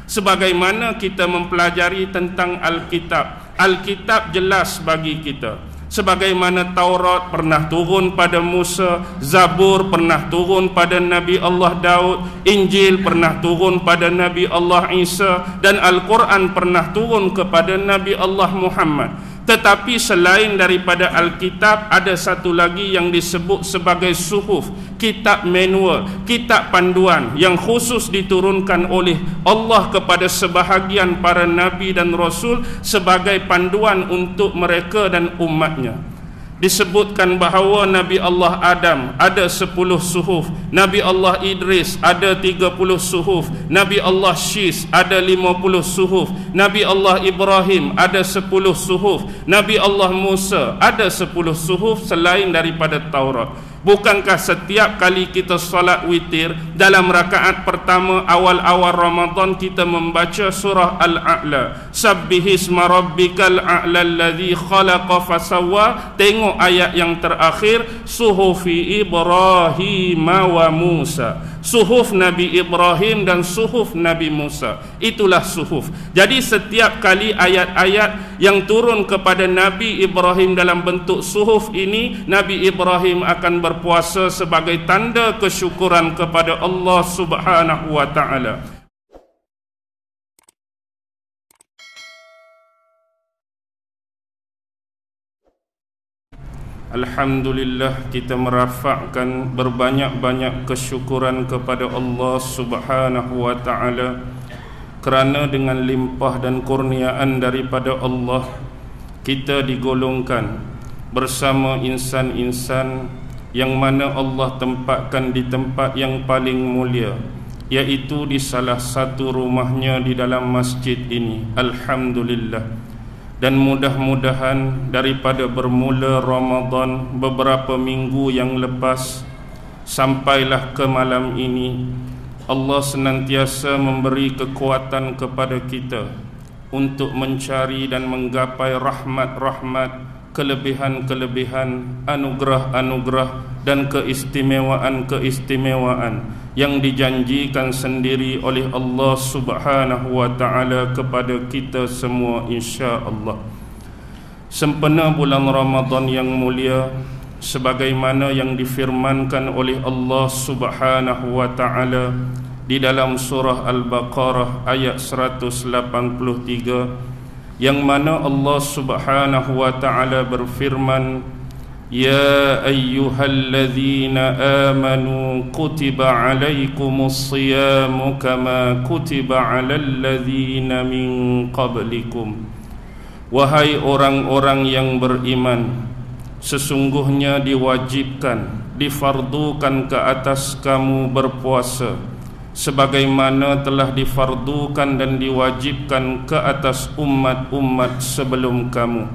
Sebagaimana kita mempelajari tentang Alkitab, Alkitab jelas bagi kita. Sebagaimana Taurat pernah turun pada Musa, Zabur pernah turun pada Nabi Allah Daud, Injil pernah turun pada Nabi Allah Isa, dan Al-Quran pernah turun kepada Nabi Allah Muhammad. Tetapi selain daripada Alkitab, ada satu lagi yang disebut sebagai suhuf, kitab manual, kitab panduan yang khusus diturunkan oleh Allah kepada sebahagian para nabi dan rasul sebagai panduan untuk mereka dan umatnya. Disebutkan bahawa Nabi Allah Adam ada 10 suhuf, Nabi Allah Idris ada 30 suhuf, Nabi Allah Syis ada 50 suhuf, Nabi Allah Ibrahim ada 10 suhuf, Nabi Allah Musa ada 10 suhuf selain daripada Taurat. Bukankah setiap kali kita solat witir dalam rakaat pertama awal-awal Ramadan kita membaca surah Al-A'la, Sabbihisma rabbikal a'la alladhi khalaqa fasawwa? Tengok ayat yang terakhir, suhufi Ibrahim wa Musa, suhuf Nabi Ibrahim dan suhuf Nabi Musa. Itulah suhuf. Jadi setiap kali ayat-ayat yang turun kepada Nabi Ibrahim dalam bentuk suhuf ini, Nabi Ibrahim akan berpuasa sebagai tanda kesyukuran kepada Allah Subhanahu wa taala. Alhamdulillah, kita merafakkan berbanyak-banyak kesyukuran kepada Allah Subhanahu wa taala kerana dengan limpah dan kurniaan daripada Allah kita digolongkan bersama insan-insan yang mana Allah tempatkan di tempat yang paling mulia, iaitu di salah satu rumahnya di dalam masjid ini. Alhamdulillah. Dan mudah-mudahan daripada bermula Ramadan beberapa minggu yang lepas sampailah ke malam ini, Allah senantiasa memberi kekuatan kepada kita untuk mencari dan menggapai rahmat-rahmat, kelebihan-kelebihan, anugerah-anugerah dan keistimewaan-keistimewaan yang dijanjikan sendiri oleh Allah Subhanahu wa taala kepada kita semua, insya-Allah. Sempena bulan Ramadan yang mulia, sebagaimana yang difirmankan oleh Allah Subhanahu wa taala di dalam surah Al-Baqarah ayat 183, yang mana Allah Subhanahu wa taala berfirman, Ya ayyuhalladzina amanu kutiba alaikumus siyamu kama kutiba alal ladzina min qablikum. Wahai orang-orang yang beriman, sesungguhnya diwajibkan, difardukan ke atas kamu berpuasa sebagaimana telah difardukan dan diwajibkan ke atas umat-umat sebelum kamu.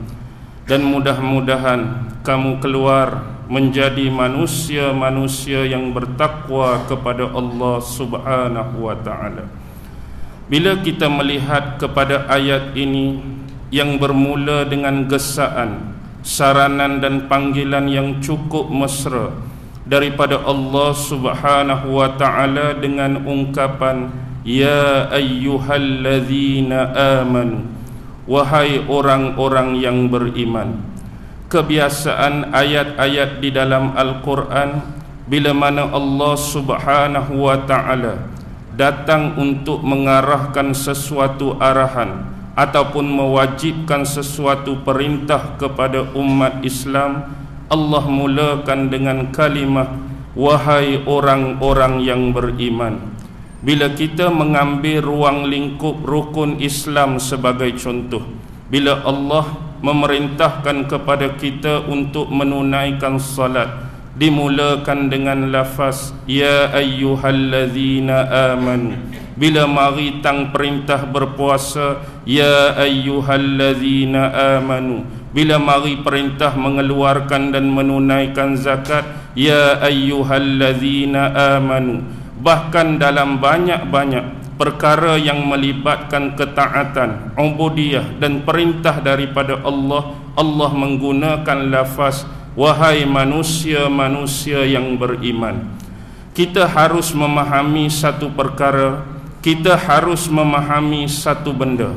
Dan mudah-mudahan kamu keluar menjadi manusia-manusia yang bertakwa kepada Allah Subhanahu wa taala. Bila kita melihat kepada ayat ini yang bermula dengan gesaan, saranan dan panggilan yang cukup mesra daripada Allah Subhanahu wa taala dengan ungkapan ya ayyuhalladzina amanu, wahai orang-orang yang beriman. Kebiasaan ayat-ayat di dalam Al-Quran, bila mana Allah Subhanahu wa ta'ala datang untuk mengarahkan sesuatu arahan ataupun mewajibkan sesuatu perintah kepada umat Islam, Allah mulakan dengan kalimah wahai orang-orang yang beriman. Bila kita mengambil ruang lingkup rukun Islam sebagai contoh, bila Allah memerintahkan kepada kita untuk menunaikan salat, dimulakan dengan lafaz ya ayyuhalladzina amanu. Bila mari tang perintah berpuasa, ya ayyuhalladzina amanu. Bila mari perintah mengeluarkan dan menunaikan zakat, ya ayyuhalladzina amanu. Bahkan dalam banyak-banyak perkara yang melibatkan ketaatan, ubudiyah dan perintah daripada Allah, Allah menggunakan lafaz wahai manusia-manusia yang beriman. Kita harus memahami satu perkara, kita harus memahami satu benda.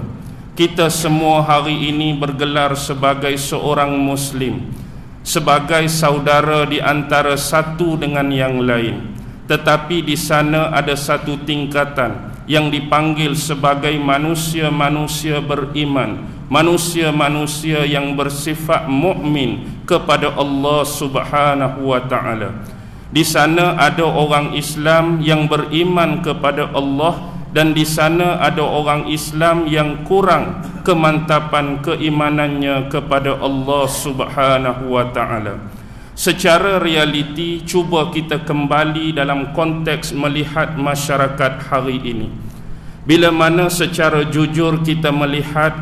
Kita semua hari ini bergelar sebagai seorang Muslim, sebagai saudara di antara satu dengan yang lain. Tetapi di sana ada satu tingkatan yang dipanggil sebagai manusia-manusia beriman, manusia-manusia yang bersifat mukmin kepada Allah Subhanahu wa taala. Di sana ada orang Islam yang beriman kepada Allah, dan di sana ada orang Islam yang kurang kemantapan keimanannya kepada Allah Subhanahu wa taala. Secara realiti, cuba kita kembali dalam konteks melihat masyarakat hari ini. Bila mana secara jujur kita melihat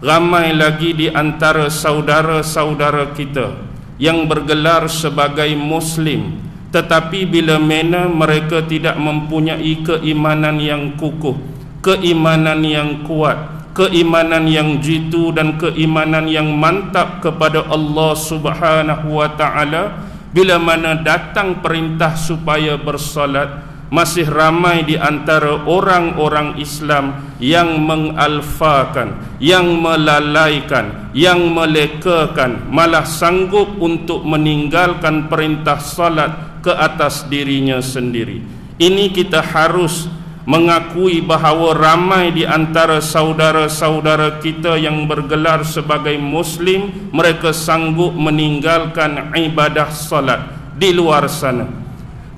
ramai lagi di antara saudara-saudara kita yang bergelar sebagai Muslim, tetapi bila mana mereka tidak mempunyai keimanan yang kukuh, keimanan yang kuat, keimanan yang jitu dan keimanan yang mantap kepada Allah Subhanahu wa taala, bila mana datang perintah supaya bersolat, masih ramai di antara orang-orang Islam yang mengalfakan, yang melalaikan, yang melekakan, malah sanggup untuk meninggalkan perintah salat ke atas dirinya sendiri. Ini kita harus mengakui bahawa ramai di antara saudara-saudara kita yang bergelar sebagai Muslim, mereka sanggup meninggalkan ibadah salat di luar sana.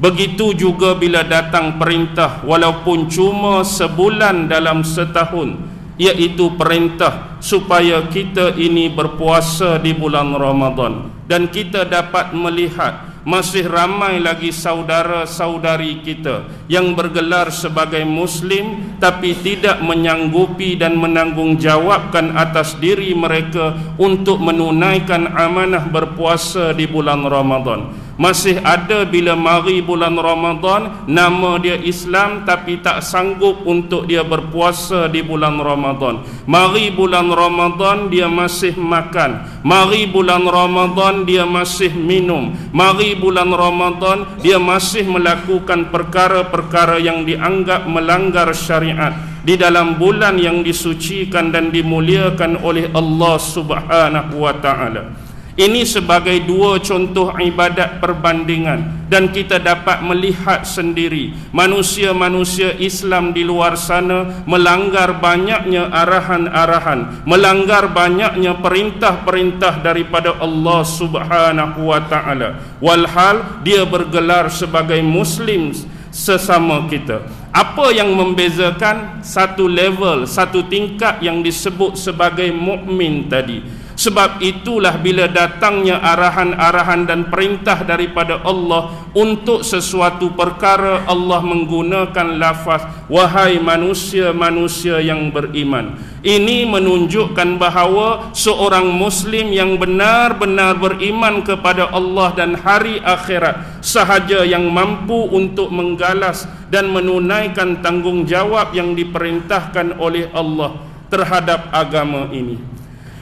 Begitu juga bila datang perintah, walaupun cuma sebulan dalam setahun, iaitu perintah supaya kita ini berpuasa di bulan Ramadan. Dan kita dapat melihat masih ramai lagi saudara-saudari kita yang bergelar sebagai Muslim tapi tidak menyanggupi dan menanggungjawabkan atas diri mereka untuk menunaikan amanah berpuasa di bulan Ramadan. Masih ada bila mari bulan Ramadan, nama dia Islam tapi tak sanggup untuk dia berpuasa di bulan Ramadan. Mari bulan Ramadan dia masih makan, mari bulan Ramadan dia masih minum, mari bulan Ramadan dia masih melakukan perkara-perkara yang dianggap melanggar syariat di dalam bulan yang disucikan dan dimuliakan oleh Allah Subhanahu wa taala. Ini sebagai dua contoh ibadat perbandingan, dan kita dapat melihat sendiri manusia-manusia Islam di luar sana melanggar banyaknya arahan-arahan, melanggar banyaknya perintah-perintah daripada Allah Subhanahu wa taala, walhal dia bergelar sebagai Muslim sesama kita. Apa yang membezakan? Satu level, satu tingkat yang disebut sebagai mukmin tadi. Sebab itulah bila datangnya arahan-arahan dan perintah daripada Allah untuk sesuatu perkara, Allah menggunakan lafaz wahai manusia-manusia yang beriman. Ini menunjukkan bahawa seorang Muslim yang benar-benar beriman kepada Allah dan hari akhirat sahaja yang mampu untuk menggalas dan menunaikan tanggungjawab yang diperintahkan oleh Allah terhadap agama ini.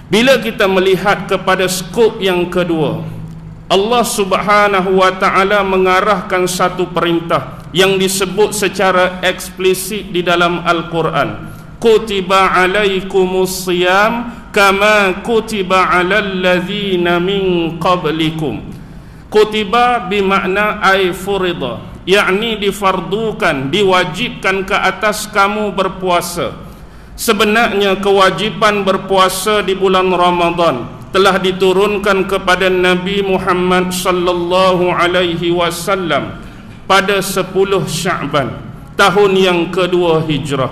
Bila kita melihat kepada skop yang kedua, Allah Subhanahu wa taala mengarahkan satu perintah yang disebut secara eksplisit di dalam Al-Quran. Kutiba alaikumus siyam kama kutiba alal ladzina min qablikum. Kutiba bermakna ay furida, yakni difardukan, diwajibkan ke atas kamu berpuasa. Sebenarnya kewajipan berpuasa di bulan Ramadan telah diturunkan kepada Nabi Muhammad sallallahu alaihi wasallam pada 10 Sya'ban tahun yang kedua Hijrah.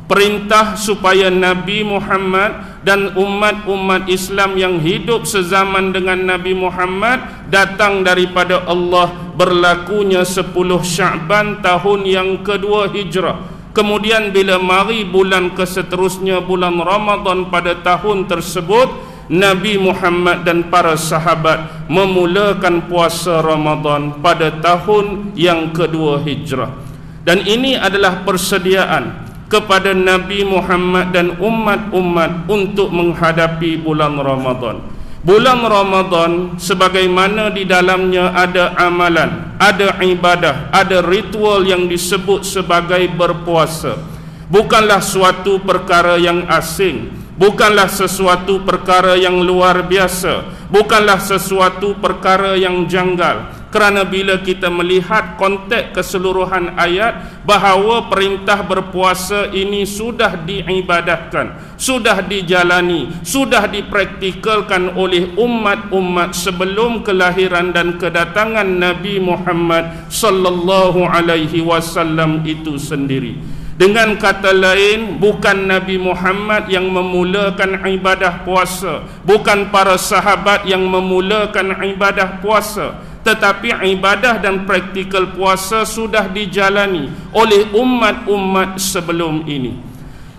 Perintah supaya Nabi Muhammad dan umat-umat Islam yang hidup sezaman dengan Nabi Muhammad datang daripada Allah, berlakunya 10 Sya'ban tahun yang kedua Hijrah. Kemudian bila mari bulan keseterusnya, bulan Ramadan pada tahun tersebut, Nabi Muhammad dan para sahabat memulakan puasa Ramadan pada tahun yang kedua Hijrah. Dan ini adalah persediaan kepada Nabi Muhammad dan umat-umat untuk menghadapi bulan Ramadan. Bulan Ramadan sebagaimana di dalamnya ada amalan, ada ibadah, ada ritual yang disebut sebagai berpuasa, bukanlah suatu perkara yang asing, bukanlah sesuatu perkara yang luar biasa, bukanlah sesuatu perkara yang janggal. Kerana bila kita melihat konteks keseluruhan ayat, bahawa perintah berpuasa ini sudah diibadahkan, sudah dijalani, sudah dipraktikalkan oleh umat-umat sebelum kelahiran dan kedatangan Nabi Muhammad sallallahu alaihi wasallam itu sendiri. Dengan kata lain, bukan Nabi Muhammad yang memulakan ibadah puasa, bukan para sahabat yang memulakan ibadah puasa, tetapi ibadah dan praktikal puasa sudah dijalani oleh umat-umat sebelum ini.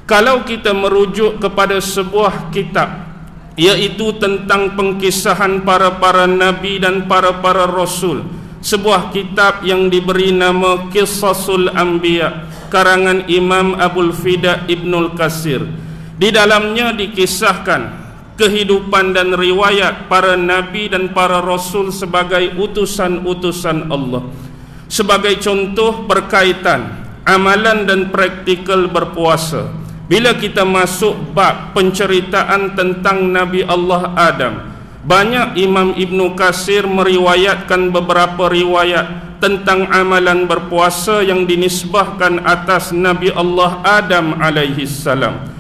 Kalau kita merujuk kepada sebuah kitab, iaitu tentang pengkisahan para nabi dan para rasul, sebuah kitab yang diberi nama Qisasul Anbiya, karangan Imam Abul Fida Ibnul Katsir. Di dalamnya dikisahkan kehidupan dan riwayat para nabi dan para rasul sebagai utusan-utusan Allah. Sebagai contoh berkaitan amalan dan praktikal berpuasa, bila kita masuk bab penceritaan tentang Nabi Allah Adam, banyak Imam Ibnu Katsir meriwayatkan beberapa riwayat tentang amalan berpuasa yang dinisbahkan atas Nabi Allah Adam alaihi salam.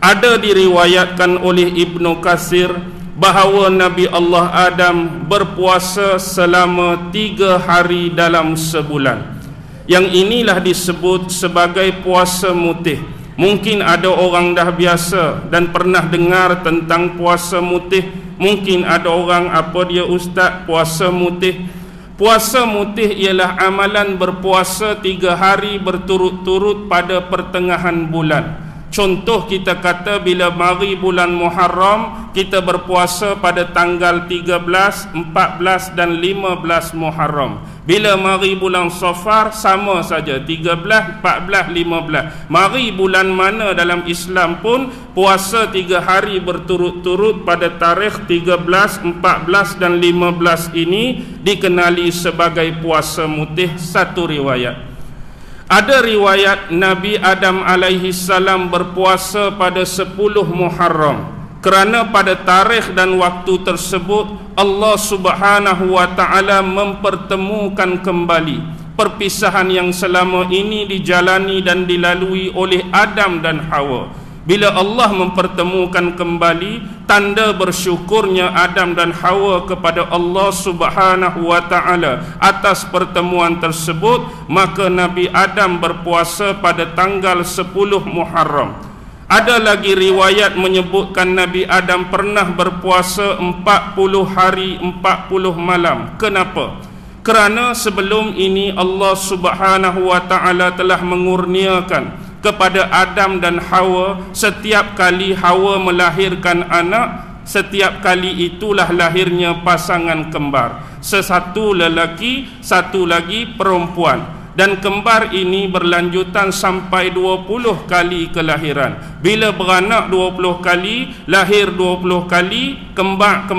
Ada diriwayatkan oleh Ibnu Katsir bahawa Nabi Allah Adam berpuasa selama 3 hari dalam sebulan. Yang inilah disebut sebagai puasa mutih. Mungkin ada orang dah biasa dan pernah dengar tentang puasa mutih. Mungkin ada orang, apa dia ustaz, puasa mutih. Puasa mutih ialah amalan berpuasa 3 hari berturut-turut pada pertengahan bulan. Contoh, kita kata bila mari bulan Muharram, kita berpuasa pada tanggal 13, 14 dan 15 Muharram. Bila mari bulan Safar, sama saja, 13, 14, 15. Mari bulan mana dalam Islam pun, puasa 3 hari berturut-turut pada tarikh 13, 14 dan 15 ini dikenali sebagai puasa mutih. Satu riwayat. Ada riwayat Nabi Adam alaihi salam berpuasa pada 10 Muharram, kerana pada tarikh dan waktu tersebut Allah Subhanahu wa taala mempertemukan kembali perpisahan yang selama ini dijalani dan dilalui oleh Adam dan Hawa. Bila Allah mempertemukan kembali, tanda bersyukurnya Adam dan Hawa kepada Allah Subhanahu wa taala atas pertemuan tersebut, maka Nabi Adam berpuasa pada tanggal 10 Muharram. Ada lagi riwayat menyebutkan Nabi Adam pernah berpuasa 40 hari 40 malam. Kenapa? Kerana sebelum ini Allah Subhanahu wa taala telah mengurniakan kepada Adam dan Hawa, setiap kali Hawa melahirkan anak, setiap kali itulah lahirnya pasangan kembar, sesatu lelaki, satu lagi perempuan. Dan kembar ini berlanjutan sampai 20 kali kelahiran. Bila beranak 20 kali, lahir 20 kali, kembar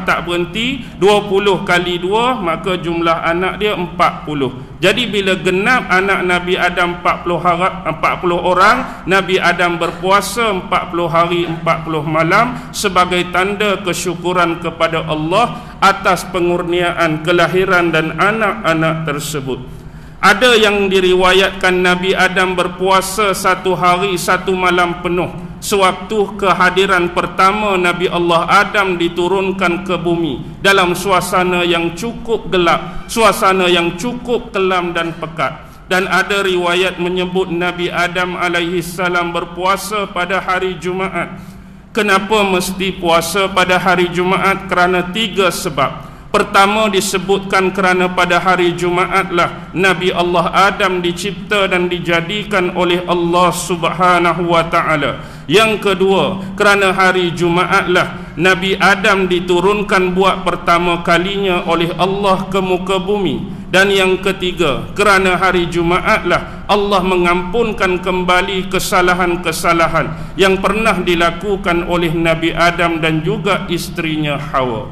tak berhenti, 20 kali 2, maka jumlah anak dia 40. Jadi bila genap anak Nabi Adam 40 orang, Nabi Adam berpuasa 40 hari 40 malam sebagai tanda kesyukuran kepada Allah atas pengurniaan kelahiran dan anak-anak tersebut. Ada yang diriwayatkan Nabi Adam berpuasa 1 hari 1 malam penuh sewaktu kehadiran pertama Nabi Allah Adam diturunkan ke bumi dalam suasana yang cukup gelap, suasana yang cukup kelam dan pekat. Dan ada riwayat menyebut Nabi Adam alaihi salam berpuasa pada hari Jumaat. Kenapa mesti puasa pada hari Jumaat? Kerana 3 sebab. Pertama, disebutkan kerana pada hari Jumaatlah Nabi Allah Adam dicipta dan dijadikan oleh Allah Subhanahu wa taala. Yang kedua, kerana hari Jumaatlah Nabi Adam diturunkan buat pertama kalinya oleh Allah ke muka bumi. Dan yang ketiga, kerana hari Jumaatlah Allah mengampunkan kembali kesalahan-kesalahan yang pernah dilakukan oleh Nabi Adam dan juga istrinya Hawa.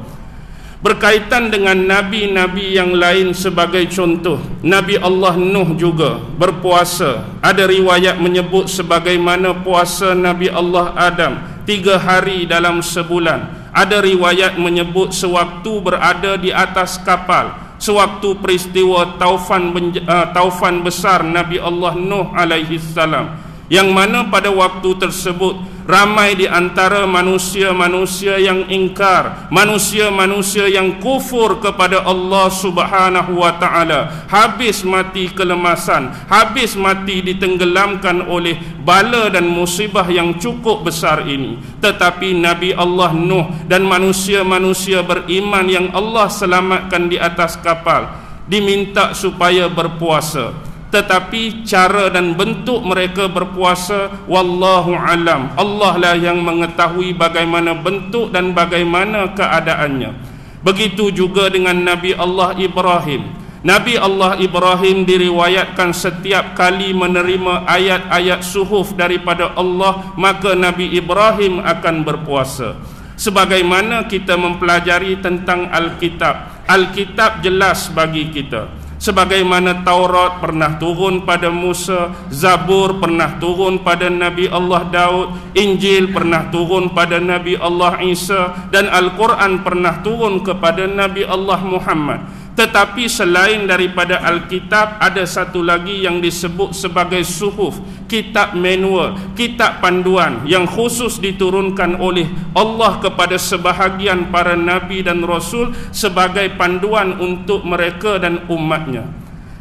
Berkaitan dengan nabi-nabi yang lain sebagai contoh, Nabi Allah Nuh juga berpuasa. Ada riwayat menyebut sebagaimana puasa Nabi Allah Adam 3 hari dalam sebulan. Ada riwayat menyebut sewaktu berada di atas kapal, sewaktu peristiwa taufan besar Nabi Allah Nuh alaihi salam, yang mana pada waktu tersebut ramai di antara manusia-manusia yang ingkar, manusia-manusia yang kufur kepada Allah Subhanahu wa taala, habis mati kelemasan, habis mati ditenggelamkan oleh bala dan musibah yang cukup besar ini. Tetapi Nabi Allah Nuh dan manusia-manusia beriman yang Allah selamatkan di atas kapal diminta supaya berpuasa. Tetapi cara dan bentuk mereka berpuasa, wallahu alam, Allah lah yang mengetahui bagaimana bentuk dan bagaimana keadaannya. Begitu juga dengan Nabi Allah Ibrahim. Nabi Allah Ibrahim diriwayatkan setiap kali menerima ayat-ayat suhuf daripada Allah, maka Nabi Ibrahim akan berpuasa. Sebagaimana kita mempelajari tentang Alkitab, Alkitab jelas bagi kita. Sebagaimana Taurat pernah turun pada Musa, Zabur pernah turun pada Nabi Allah Daud, Injil pernah turun pada Nabi Allah Isa, dan Al-Quran pernah turun kepada Nabi Allah Muhammad. Tetapi selain daripada Alkitab, ada satu lagi yang disebut sebagai suhuf, kitab manual, kitab panduan yang khusus diturunkan oleh Allah kepada sebahagian para nabi dan rasul sebagai panduan untuk mereka dan umatnya.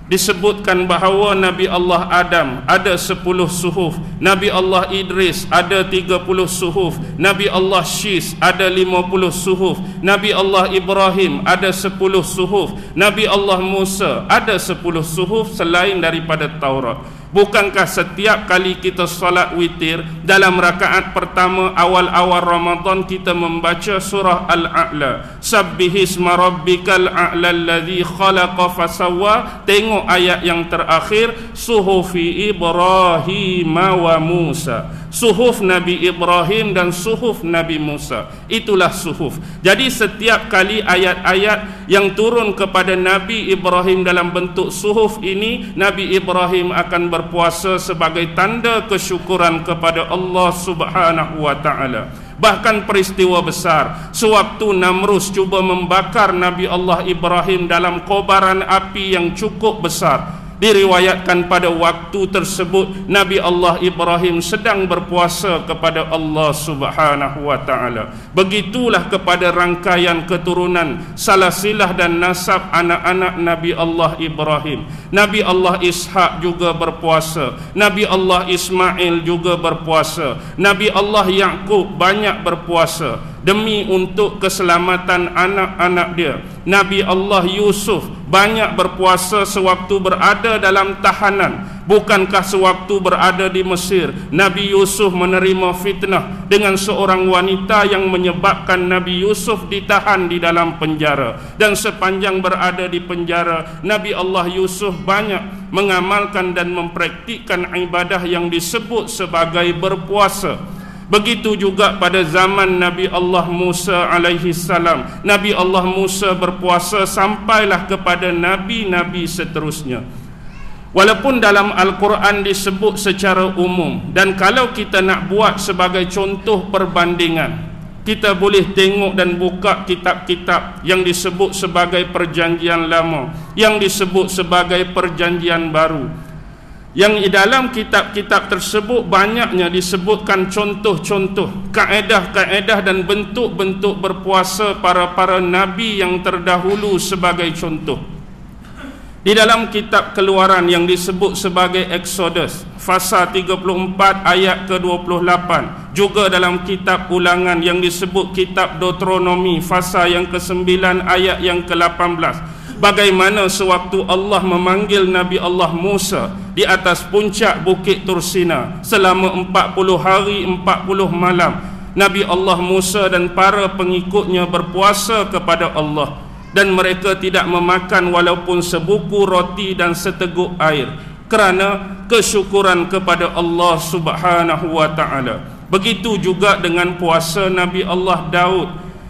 Disebutkan bahawa Nabi Allah Adam ada 10 suhuf, Nabi Allah Idris ada 30 suhuf, Nabi Allah Syis ada 50 suhuf, Nabi Allah Ibrahim ada 10 suhuf, Nabi Allah Musa ada 10 suhuf selain daripada Taurat. Bukankah setiap kali kita solat witir dalam rakaat pertama awal-awal Ramadan kita membaca surah Al-A'la, Sabbihisma rabbikal a'la alladhi khalaqa fasawwa? Tengok ayat yang terakhir, suhufi Ibrahim wa Musa, suhuf Nabi Ibrahim dan suhuf Nabi Musa. Itulah suhuf. Jadi setiap kali ayat-ayat yang turun kepada Nabi Ibrahim dalam bentuk suhuf ini, Nabi Ibrahim akan berpuasa sebagai tanda kesyukuran kepada Allah Subhanahu wa taala. Bahkan peristiwa besar sewaktu Namrus cuba membakar Nabi Allah Ibrahim dalam kobaran api yang cukup besar, diriwayatkan pada waktu tersebut Nabi Allah Ibrahim sedang berpuasa kepada Allah Subhanahu wa taala. Begitulah kepada rangkaian keturunan salasilah dan nasab anak-anak Nabi Allah Ibrahim. Nabi Allah Ishak juga berpuasa, Nabi Allah Ismail juga berpuasa, Nabi Allah Yaqub banyak berpuasa demi untuk keselamatan anak-anak dia. Nabi Allah Yusuf banyak berpuasa sewaktu berada dalam tahanan. Bukankah sewaktu berada di Mesir, Nabi Yusuf menerima fitnah dengan seorang wanita yang menyebabkan Nabi Yusuf ditahan di dalam penjara. Dan sepanjang berada di penjara, Nabi Allah Yusuf banyak mengamalkan dan mempraktikkan ibadah yang disebut sebagai berpuasa. Begitu juga pada zaman Nabi Allah Musa alaihi salam. Nabi Allah Musa berpuasa sampailah kepada nabi-nabi seterusnya. Walaupun dalam Al-Quran disebut secara umum, dan kalau kita nak buat sebagai contoh perbandingan, kita boleh tengok dan buka kitab-kitab yang disebut sebagai Perjanjian Lama, yang disebut sebagai Perjanjian Baru. Yang di dalam kitab-kitab tersebut banyaknya disebutkan contoh-contoh, kaedah-kaedah dan bentuk-bentuk berpuasa para nabi yang terdahulu sebagai contoh. Di dalam kitab Keluaran yang disebut sebagai Exodus, fasa 34 ayat ke-28, juga dalam kitab Ulangan yang disebut kitab Deuteronomi, fasa yang ke-9 ayat yang ke-18, bagaimana sewaktu Allah memanggil Nabi Allah Musa di atas puncak Bukit Tursina selama 40 hari 40 malam, Nabi Allah Musa dan para pengikutnya berpuasa kepada Allah. dan mereka tidak memakan walaupun sebuku roti dan seteguk air kerana kesyukuran kepada Allah Subhanahu wa taala. Begitu juga dengan puasa Nabi Allah Daud.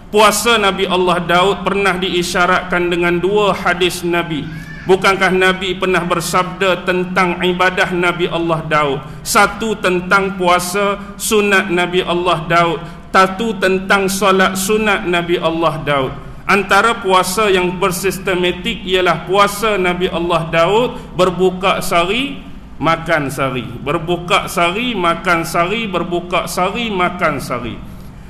Puasa Nabi Allah Daud pernah diisyaratkan dengan dua hadis Nabi. Bukankah Nabi pernah bersabda tentang ibadah Nabi Allah Daud? Satu tentang puasa sunat Nabi Allah Daud, satu tentang solat sunat Nabi Allah Daud. Antara puasa yang bersistematik ialah puasa Nabi Allah Daud, berbuka sehari, makan sehari, berbuka sehari, makan sehari, berbuka sehari, makan sehari.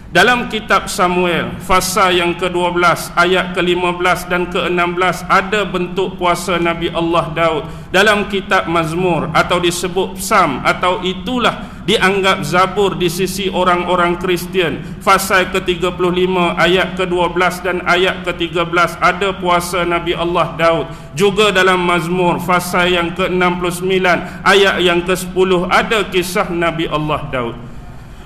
Dalam kitab Samuel fasa yang ke-12 ayat ke-15 dan ke-16 ada bentuk puasa Nabi Allah Daud. Dalam kitab Mazmur atau disebut Psalm atau itulah dianggap Zabur di sisi orang-orang Kristian, fasa ke-35 ayat ke-12 dan ayat ke-13 ada puasa Nabi Allah Daud. Juga dalam Mazmur fasa yang ke-69 ayat yang ke-10 ada kisah Nabi Allah Daud.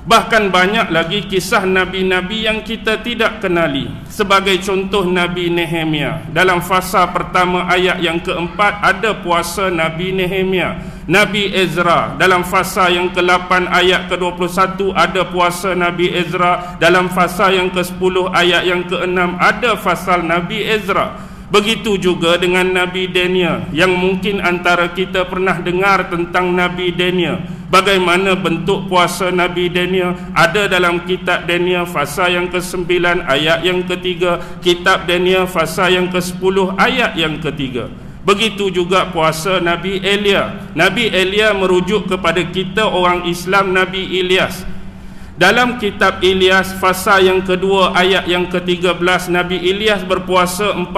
Bahkan banyak lagi kisah Nabi-Nabi yang kita tidak kenali. Sebagai contoh Nabi Nehemia. Dalam fasa pertama ayat yang keempat ada puasa Nabi Nehemia. Nabi Ezra dalam fasa yang ke-8 ayat ke-21 ada puasa Nabi Ezra. Dalam fasa yang ke-10 ayat yang ke-6 ada fasal Nabi Ezra. Begitu juga dengan Nabi Daniel, yang mungkin antara kita pernah dengar tentang Nabi Daniel. Bagaimana bentuk puasa Nabi Daniel? Ada dalam kitab Daniel fasa yang ke-9 ayat yang ke-3, kitab Daniel fasa yang ke-10 ayat yang ke-3. Begitu juga puasa Nabi Elia. Nabi Elia merujuk kepada kita orang Islam Nabi Ilyas. Dalam kitab Ilyas fasa yang kedua ayat yang ke-13 Nabi Ilyas berpuasa 40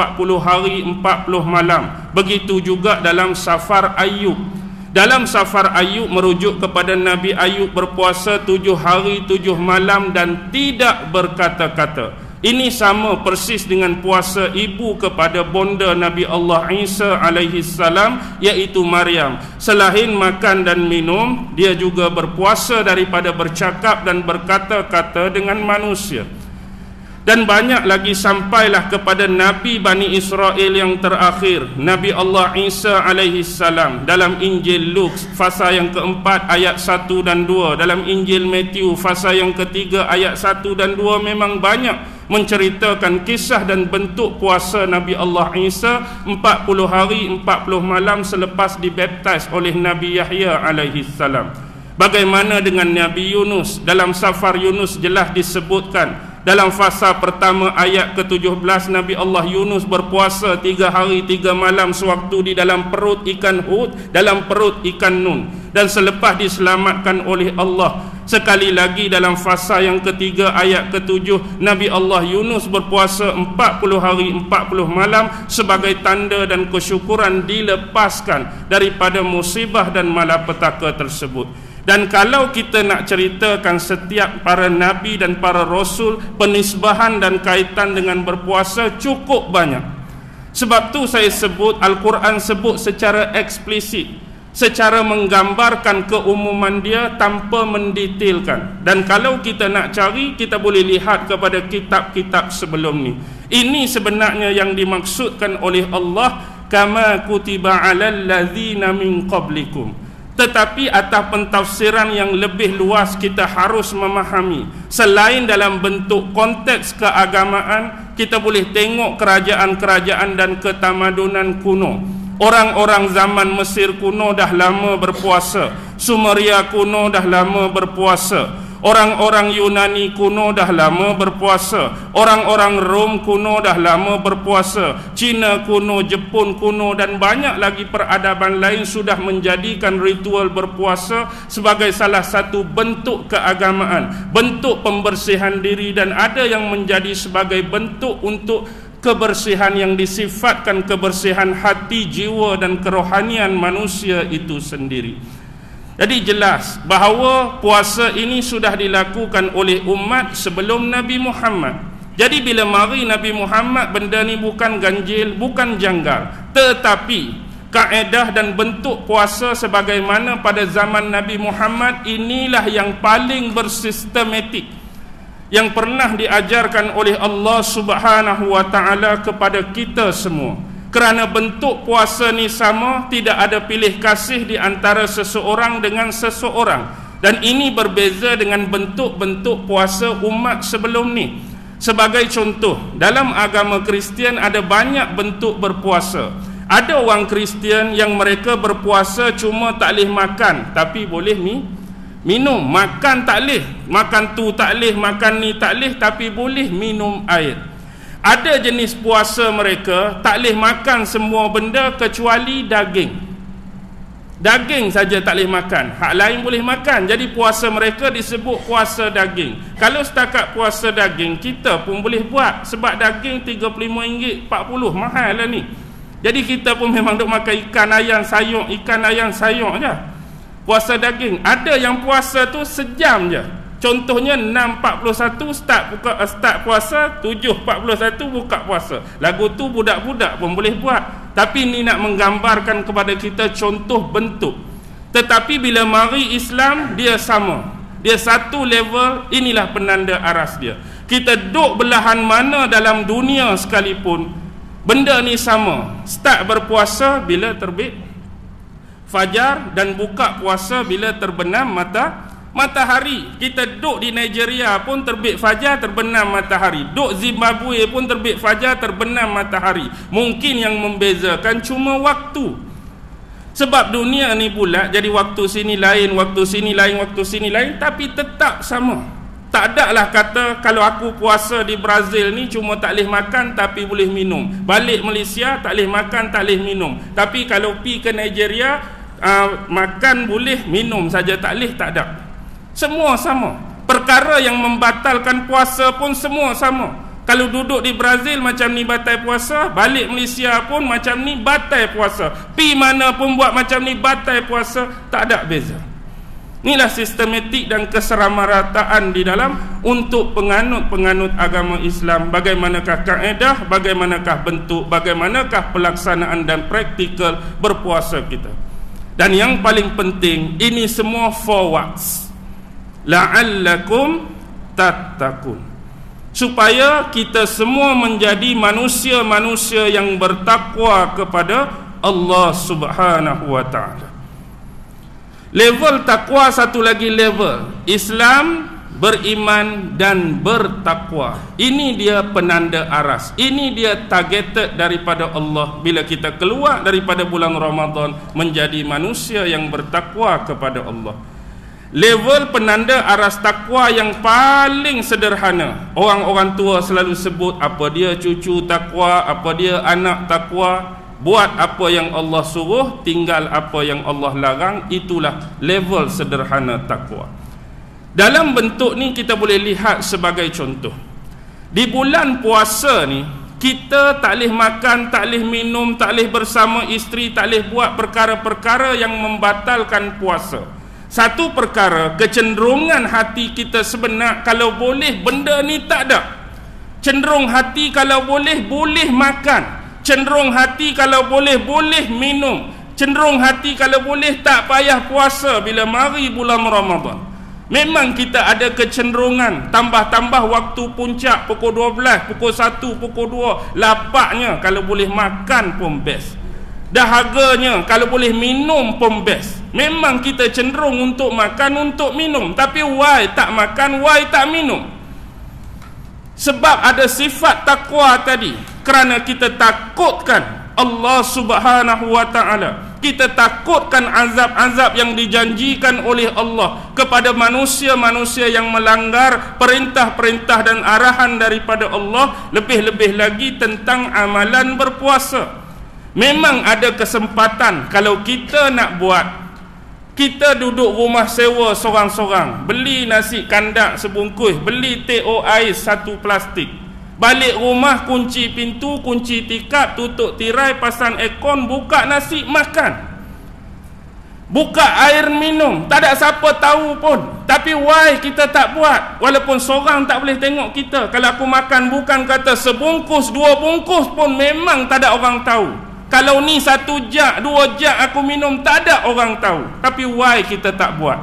hari 40 malam. Begitu juga dalam Safar Ayub. Dalam Safar Ayub merujuk kepada Nabi Ayub berpuasa 7 hari 7 malam dan tidak berkata-kata. Ini sama persis dengan puasa ibu kepada bonda Nabi Allah Isa alaihi salam, iaitu Maryam. Selain makan dan minum, dia juga berpuasa daripada bercakap dan berkata-kata dengan manusia. Dan banyak lagi sampailah kepada Nabi Bani Israel yang terakhir, Nabi Allah Isa alaihi salam. Dalam Injil Luke fasa yang keempat ayat 1 dan 2, dalam Injil Matthew fasa yang ketiga ayat 1 dan 2 memang banyak menceritakan kisah dan bentuk puasa Nabi Allah Isa 40 hari 40 malam selepas dibaptis oleh Nabi Yahya alaihi salam. Bagaimana dengan Nabi Yunus? Dalam Safar Yunus jelas disebutkan dalam fasa pertama ayat ke-17 Nabi Allah Yunus berpuasa 3 hari 3 malam sewaktu di dalam perut ikan Hud, dalam perut ikan Nun, dan selepas diselamatkan oleh Allah. Sekali lagi dalam fasa yang ketiga ayat ke-7 Nabi Allah Yunus berpuasa 40 hari 40 malam sebagai tanda dan kesyukuran dilepaskan daripada musibah dan malapetaka tersebut. Dan kalau kita nak ceritakan setiap para nabi dan para rasul, penisbahan dan kaitan dengan berpuasa cukup banyak. Sebab tu saya sebut Al-Quran sebut secara eksplisit, secara menggambarkan keumuman dia tanpa mendetailkan. Dan kalau kita nak cari, kita boleh lihat kepada kitab-kitab sebelum ni. Ini sebenarnya yang dimaksudkan oleh Allah, kama kutiba alal ladzina min qablikum. Tetapi atas pentafsiran yang lebih luas kita harus memahami, selain dalam bentuk konteks keagamaan, kita boleh tengok kerajaan-kerajaan dan ketamadunan kuno. Orang-orang zaman Mesir kuno dah lama berpuasa, Sumeria kuno dah lama berpuasa, orang-orang Yunani kuno dah lama berpuasa, orang-orang Rom kuno dah lama berpuasa, Cina kuno, Jepun kuno dan banyak lagi peradaban lain sudah menjadikan ritual berpuasa sebagai salah satu bentuk keagamaan, bentuk pembersihan diri, dan ada yang menjadi sebagai bentuk untuk kebersihan yang disifatkan kebersihan hati, jiwa dan kerohanian manusia itu sendiri. Jadi jelas bahawa puasa ini sudah dilakukan oleh umat sebelum Nabi Muhammad. Jadi bila mari Nabi Muhammad, benda ni bukan ganjil, bukan janggal, tetapi kaedah dan bentuk puasa sebagaimana pada zaman Nabi Muhammad inilah yang paling bersistematik, yang pernah diajarkan oleh Allah Subhanahu wa taala kepada kita semua. Kerana bentuk puasa ni sama, tidak ada pilih kasih di antara seseorang dengan seseorang. Dan ini berbeza dengan bentuk-bentuk puasa umat sebelum ni. Sebagai contoh, dalam agama Kristian ada banyak bentuk berpuasa. Ada orang Kristian yang mereka berpuasa cuma tak boleh makan, tapi boleh minum. Makan tak boleh, makan tu tak boleh, makan ni tak boleh, tapi boleh minum air. Ada jenis puasa mereka tak boleh makan semua benda kecuali daging. Daging saja tak boleh makan, hak lain boleh makan. Jadi puasa mereka disebut puasa daging. Kalau setakat puasa daging, kita pun boleh buat. Sebab daging RM35, RM40, mahal lah ni. Jadi kita pun memang duk makan ikan ayam sayur je. Puasa daging. Ada yang puasa tu sejam je. Contohnya 6.41 start puasa, 7.41 buka puasa. Lagu tu budak-budak pun boleh buat. Tapi ni nak menggambarkan kepada kita contoh bentuk. Tetapi bila mari Islam, dia sama. Dia satu level, inilah penanda aras dia. Kita duduk belahan mana dalam dunia sekalipun, benda ni sama. Start berpuasa bila terbit fajar dan buka puasa bila terbenam matahari. Kita duduk di Nigeria pun terbit fajar, terbenam matahari. Duduk Zimbabwe pun terbit fajar, terbenam matahari. Mungkin yang membezakan cuma waktu. Sebab dunia ni bulat, jadi waktu sini lain, waktu sini lain, waktu sini lain, tapi tetap sama. Tak ada lah kata kalau aku puasa di Brazil ni cuma tak boleh makan tapi boleh minum. Balik Malaysia tak boleh makan, tak boleh minum. Tapi kalau pi ke Nigeria, makan boleh, minum saja tak boleh, tak ada. Semua sama. Perkara yang membatalkan puasa pun semua sama. Kalau duduk di Brazil macam ni batal puasa, balik Malaysia pun macam ni batal puasa. Pi mana pun buat macam ni batal puasa, tak ada beza. Inilah sistematik dan keseramarataan di dalam untuk penganut-penganut agama Islam. Bagaimanakah kaedah, bagaimanakah bentuk, bagaimanakah pelaksanaan dan praktikal berpuasa kita. Dan yang paling penting, ini semua forwards. La'allakum tattaqun. Supaya kita semua menjadi manusia-manusia yang bertakwa kepada Allah Subhanahu wa ta'ala. Level takwa satu lagi level. Islam, beriman dan bertakwa. Ini dia penanda aras. Ini dia targeted daripada Allah bila kita keluar daripada bulan Ramadan menjadi manusia yang bertakwa kepada Allah. Level penanda aras takwa yang paling sederhana. Orang-orang tua selalu sebut apa dia cucu takwa, apa dia anak takwa. Buat apa yang Allah suruh, tinggal apa yang Allah larang. Itulah level sederhana takwa. Dalam bentuk ni kita boleh lihat sebagai contoh. Di bulan puasa ni, kita tak boleh makan, tak boleh minum, tak boleh bersama isteri, tak boleh buat perkara-perkara yang membatalkan puasa. Satu perkara, kecenderungan hati kita sebenar, kalau boleh benda ni tak ada. Cenderung hati kalau boleh makan. Cenderung hati kalau boleh minum. Cenderung hati kalau boleh tak payah puasa bila mari bulan Ramadan. Memang kita ada kecenderungan tambah-tambah waktu puncak pukul 12, pukul 1, pukul 2. Lapaknya kalau boleh makan pun best. Dahaganya kalau boleh minum pun best. Memang kita cenderung untuk makan, untuk minum. Tapi why tak makan, why tak minum? Sebab ada sifat takwa tadi. Kerana kita takutkan Allah Subhanahu wa ta'ala. Kita takutkan azab-azab yang dijanjikan oleh Allah kepada manusia-manusia yang melanggar perintah-perintah dan arahan daripada Allah. Lebih-lebih lagi tentang amalan berpuasa. Memang ada kesempatan kalau kita nak buat. Kita duduk rumah sewa sorang-sorang, beli nasi kandak sebungkus, beli teh ais satu plastik. Balik rumah kunci pintu, kunci tikap, tutup tirai, pasang aircon, buka nasi makan. Buka air minum, tak ada siapa tahu pun. Tapi why kita tak buat? Walaupun seorang tak boleh tengok kita. Kalau aku makan bukan kata sebungkus, 2 bungkus pun memang tak ada orang tahu. Kalau ni 1 jak, 2 jak aku minum, tak ada orang tahu. Tapi why kita tak buat?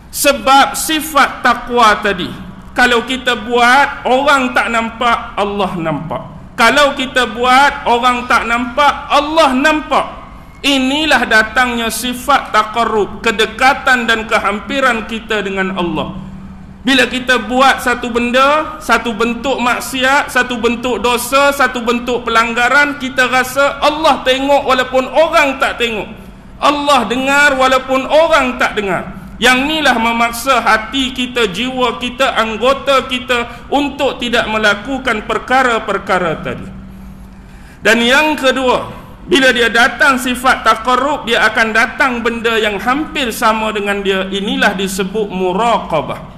Sebab sifat takwa tadi. Kalau kita buat, orang tak nampak, Allah nampak. Kalau kita buat, orang tak nampak, Allah nampak. Inilah datangnya sifat taqarrub, kedekatan dan kehampiran kita dengan Allah. Bila kita buat satu benda, satu bentuk maksiat, satu bentuk dosa, satu bentuk pelanggaran, kita rasa Allah tengok walaupun orang tak tengok. Allah dengar walaupun orang tak dengar. Yang inilah memaksa hati kita, jiwa kita, anggota kita untuk tidak melakukan perkara-perkara tadi. Dan yang kedua, bila dia datang sifat taqarrub, dia akan datang benda yang hampir sama dengan dia. Inilah disebut muraqabah.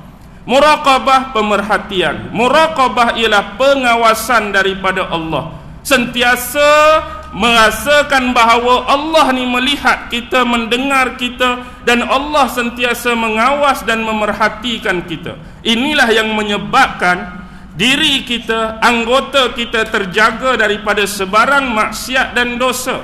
Muraqabah, pemerhatian. Muraqabah ialah pengawasan daripada Allah. Sentiasa merasakan bahawa Allah ni melihat kita, mendengar kita, dan Allah sentiasa mengawas dan memerhatikan kita. Inilah yang menyebabkan diri kita, anggota kita terjaga daripada sebarang maksiat dan dosa.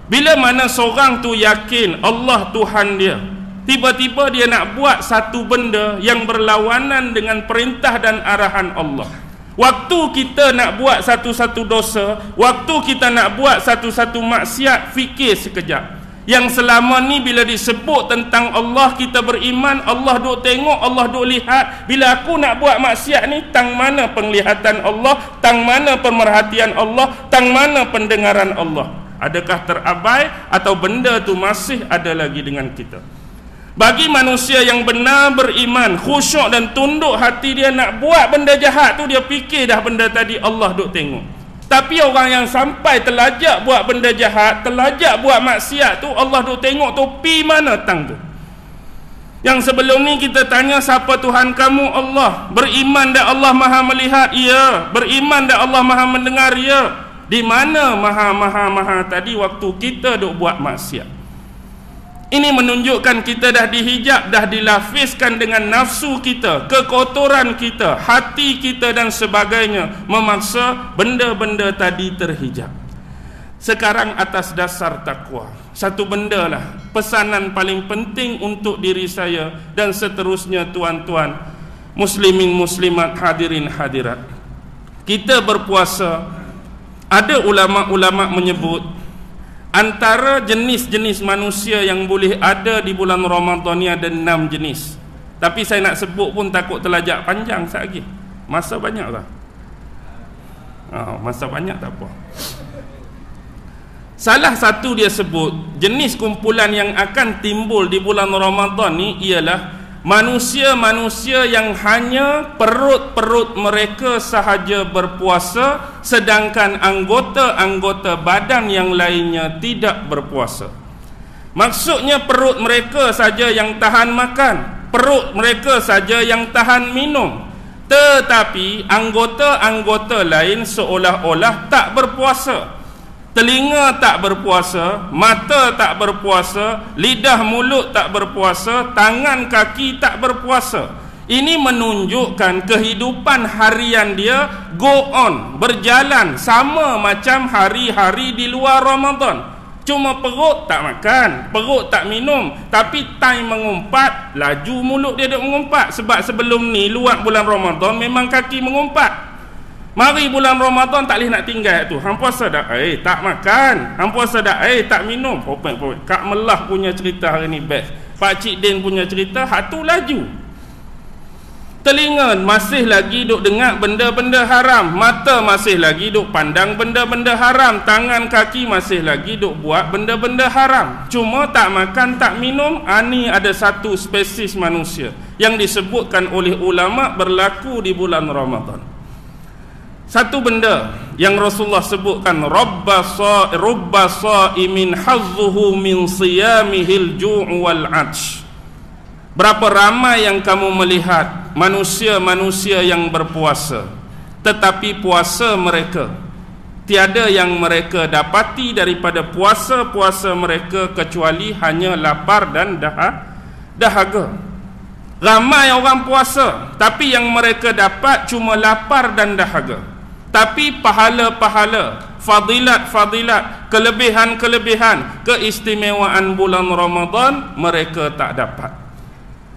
Bila mana seorang tu yakin Allah Tuhan dia, tiba-tiba dia nak buat satu benda yang berlawanan dengan perintah dan arahan Allah. Waktu kita nak buat satu-satu dosa, waktu kita nak buat satu-satu maksiat, fikir sekejap. Yang selama ni bila disebut tentang Allah, kita beriman, Allah duk tengok, Allah duk lihat. Bila aku nak buat maksiat ni, tang mana penglihatan Allah, tang mana pemerhatian Allah, tang mana pendengaran Allah? Adakah terabai atau benda tu masih ada lagi dengan kita? Bagi manusia yang benar beriman, khusyuk dan tunduk hati dia, nak buat benda jahat tu, dia fikir dah benda tadi Allah duk tengok. Tapi orang yang sampai terlajak buat benda jahat, terlajak buat maksiat tu, Allah duk tengok tu, pi mana tang tu? Yang sebelum ni kita tanya, siapa Tuhan kamu? Allah. Beriman dah Allah maha melihat? Ya. Beriman dah Allah maha mendengar? Ya. Di mana maha tadi waktu kita duk buat maksiat? Ini menunjukkan kita dah dihijab, dah dilafizkan dengan nafsu kita, kekotoran kita, hati kita dan sebagainya, memaksa benda-benda tadi terhijab. Sekarang atas dasar takwa, satu benda lah pesanan paling penting untuk diri saya dan seterusnya tuan-tuan muslimin muslimat, hadirin hadirat. Kita berpuasa, ada ulama-ulama menyebut antara jenis-jenis manusia yang boleh ada di bulan Ramadan ni ada 6 jenis. Tapi saya nak sebut pun takut terlajak panjang sekejap lagi. Masa banyak lah. Masa banyak tak apa. Salah satu dia sebut, jenis kumpulan yang akan timbul di bulan Ramadan ni ialah manusia-manusia yang hanya perut-perut mereka sahaja berpuasa, sedangkan anggota-anggota badan yang lainnya tidak berpuasa. Maksudnya perut mereka saja yang tahan makan, perut mereka saja yang tahan minum, tetapi anggota-anggota lain seolah-olah tak berpuasa. Telinga tak berpuasa, mata tak berpuasa, lidah mulut tak berpuasa, tangan kaki tak berpuasa. Ini menunjukkan kehidupan harian dia go on, berjalan sama macam hari-hari di luar Ramadan. Cuma perut tak makan, perut tak minum, tapi time mengumpat, laju mulut dia duk mengumpat. Sebab sebelum ni luar bulan Ramadan memang kaki mengumpat. Mari bulan Ramadan tak boleh nak tinggal tu. Hang puasa dah, tak makan. Hang puasa dah, tak minum. Kak Melah punya cerita hari ni best. Pak Cik Din punya cerita, hak tu laju. Telinga masih lagi duk dengar benda-benda haram, mata masih lagi duk pandang benda-benda haram, tangan kaki masih lagi duk buat benda-benda haram. Cuma tak makan, tak minum. Ni ada satu spesies manusia yang disebutkan oleh ulama berlaku di bulan Ramadan. Satu benda yang Rasulullah sebutkan, rubba sa'imin hazzuhu min siyamihil ju'u wal 'atsh. Berapa ramai yang kamu melihat manusia-manusia yang berpuasa, tetapi puasa mereka tiada yang mereka dapati daripada puasa-puasa mereka kecuali hanya lapar dan dahaga. Ramai orang puasa, tapi yang mereka dapat cuma lapar dan dahaga. Tapi pahala-pahala, fadilat-fadilat, kelebihan-kelebihan, keistimewaan bulan Ramadan mereka tak dapat.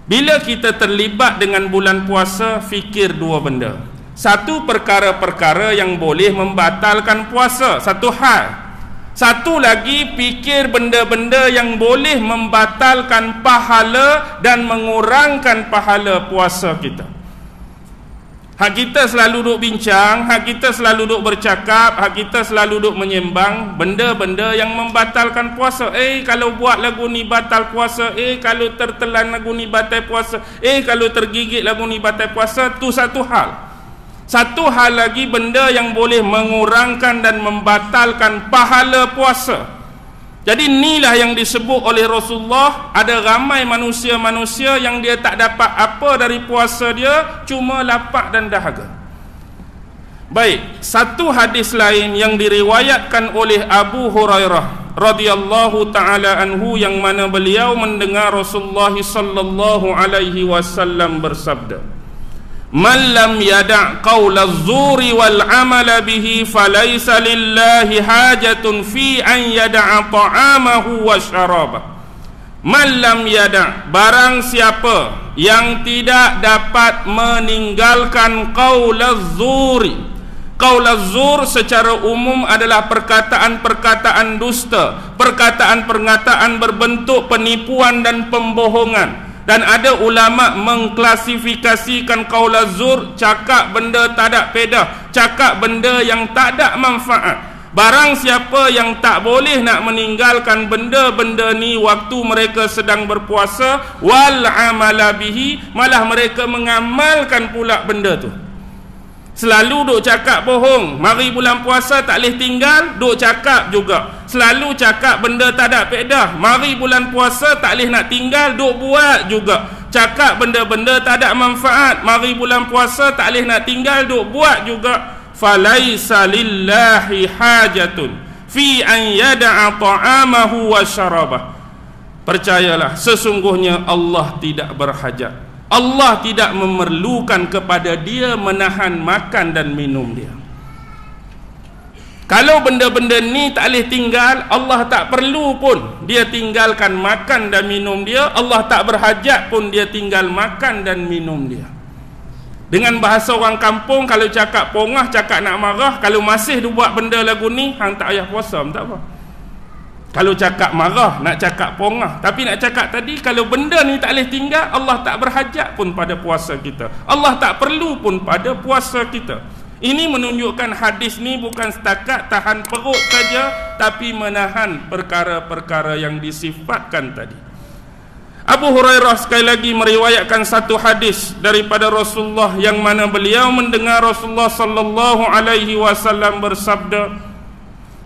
Bila kita terlibat dengan bulan puasa, fikir dua benda. Satu, perkara-perkara yang boleh membatalkan puasa, satu hal. Satu lagi, fikir benda-benda yang boleh membatalkan pahala dan mengurangkan pahala puasa kita. Hak kita selalu duk bincang, hak kita selalu duk bercakap, hak kita selalu duk menyembang benda-benda yang membatalkan puasa. Kalau buat lagu ni batal puasa, kalau tertelan lagu ni batal puasa, kalau tergigit lagu ni batal puasa. Tu satu hal. Satu hal lagi, benda yang boleh mengurangkan dan membatalkan pahala puasa. Jadi inilah yang disebut oleh Rasulullah, ada ramai manusia-manusia yang dia tak dapat apa dari puasa dia, cuma lapar dan dahaga. Baik, satu hadis lain yang diriwayatkan oleh Abu Hurairah radhiyallahu taala anhu, yang mana beliau mendengar Rasulullah sallallahu alaihi wasallam bersabda, "Man lam yada' qawla az-zuri wal 'amala bihi falaysa lillahi hajatun fi an yada'a ta'amahu wa syarabah." Man lam yada', barang siapa yang tidak dapat meninggalkan qawla az-zuri. Qawla az-zur secara umum adalah perkataan-perkataan dusta, perkataan-perkataan berbentuk penipuan dan pembohongan. Dan ada ulama mengklasifikasikan qaul az-zur, cakap benda tak ada faedah, cakap benda yang tak ada manfaat. Barang siapa yang tak boleh nak meninggalkan benda-benda ni waktu mereka sedang berpuasa, wal amala bihi, malah mereka mengamalkan pula benda tu. Selalu duk cakap bohong, mari bulan puasa tak boleh tinggal, duk cakap juga. Selalu cakap benda tak ada faedah, mari bulan puasa tak boleh nak tinggal, duk buat juga. Cakap benda-benda tak ada manfaat, mari bulan puasa tak boleh nak tinggal, duk buat juga. Falaisa lillahi hajatun fi an yada'a ta'amahu wa syarabah. Percayalah, sesungguhnya Allah tidak berhajat, Allah tidak memerlukan kepada dia menahan makan dan minum dia. Kalau benda-benda ni tak boleh tinggal, Allah tak perlu pun dia tinggalkan makan dan minum dia. Allah tak berhajat pun dia tinggal makan dan minum dia. Dengan bahasa orang kampung, kalau cakap pongah, cakap nak marah, kalau masih dia buat benda lagu ni, hang tak payah puasa, tak apa. Kalau cakap marah, nak cakap pongah. Tapi nak cakap tadi, kalau benda ni tak boleh tinggal, Allah tak berhajat pun pada puasa kita. Allah tak perlu pun pada puasa kita. Ini menunjukkan hadis ni bukan setakat tahan perut saja, tapi menahan perkara-perkara yang disifatkan tadi. Abu Hurairah sekali lagi meriwayatkan satu hadis daripada Rasulullah, yang mana beliau mendengar Rasulullah sallallahu alaihi wasallam bersabda,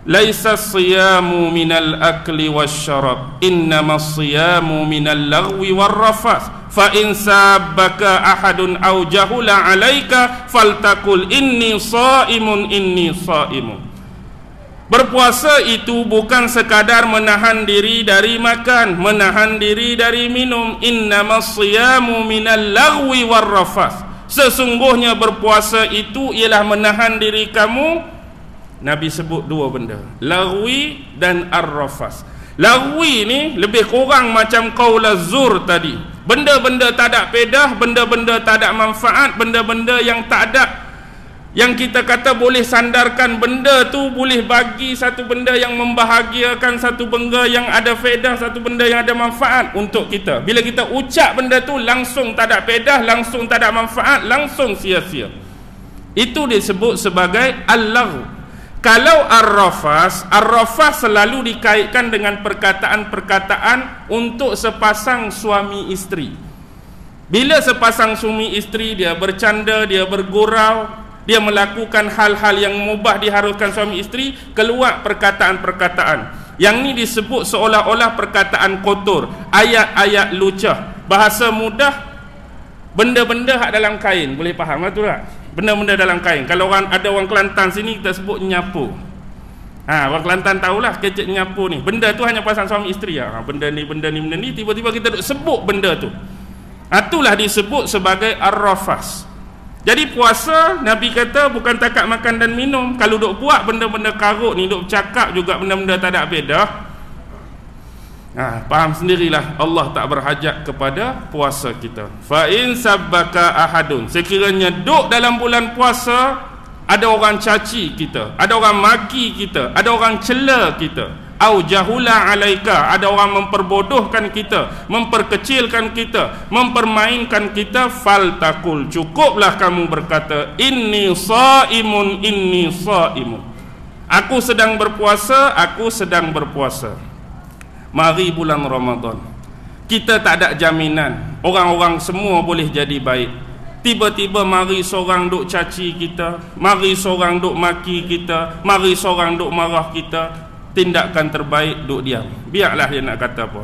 "Laisa as-siyamu minal akli wasyarab, innama as-siyamu minal laghwi warrafas. Fa in sabbaka ahadun aw jahula 'alaika faltaqul inni shaimun inni shaimun." Berpuasa itu bukan sekadar menahan diri dari makan, menahan diri dari minum. Innama as-siyamu minal laghwi warrafas. Sesungguhnya berpuasa itu ialah menahan diri kamu. Nabi sebut dua benda, lagwi dan ar-rafas. Lagwi ni lebih kurang macam qaul az-zur tadi, benda-benda tak ada faedah, benda-benda tak ada manfaat, benda-benda yang tak ada, yang kita kata boleh sandarkan benda tu, boleh bagi satu benda yang membahagiakan, satu benda yang ada faedah, satu benda yang ada manfaat untuk kita. Bila kita ucap benda tu, langsung tak ada faedah, langsung tak ada manfaat, langsung sia-sia. Itu disebut sebagai al-lagw. Kalau ar-rafas, ar-rafas selalu dikaitkan dengan perkataan-perkataan untuk sepasang suami isteri. Bila sepasang suami isteri dia bercanda, dia bergurau, dia melakukan hal-hal yang mubah diharuskan suami isteri, keluar perkataan-perkataan. Yang ni disebut seolah-olah perkataan kotor, ayat-ayat lucah. Bahasa mudah, benda-benda hak dalam kain, boleh faham betul tak? Benda-benda dalam kain. Kalau ada orang Kelantan sini, kita sebut nyapu. Orang Kelantan tahulah kecek nyapu ni. Benda tu hanya pasang suami isteri. Benda ni, tiba-tiba kita duk sebut benda tu. Itulah disebut sebagai ar-rafas. Jadi puasa, Nabi kata bukan takat makan dan minum. Kalau duk buat benda-benda karut ni, duk cakap juga benda-benda tak ada faedah, Faham sendirilah Allah tak berhajat kepada puasa kita. Fa in sabbaka ahadun, sekiranya duk dalam bulan puasa ada orang caci kita, ada orang maki kita, ada orang cela kita, au jahula alaika, ada orang memperbodohkan kita, memperkecilkan kita, mempermainkan kita, fal takul, cukuplah kamu berkata inni shaimun, inni shaimun, aku sedang berpuasa, aku sedang berpuasa. Mari bulan Ramadan, kita tak ada jaminan orang-orang semua boleh jadi baik. Tiba-tiba mari seorang duk caci kita, mari seorang duk maki kita, mari seorang duk marah kita. Tindakan terbaik duk diam, biarlah dia nak kata apa.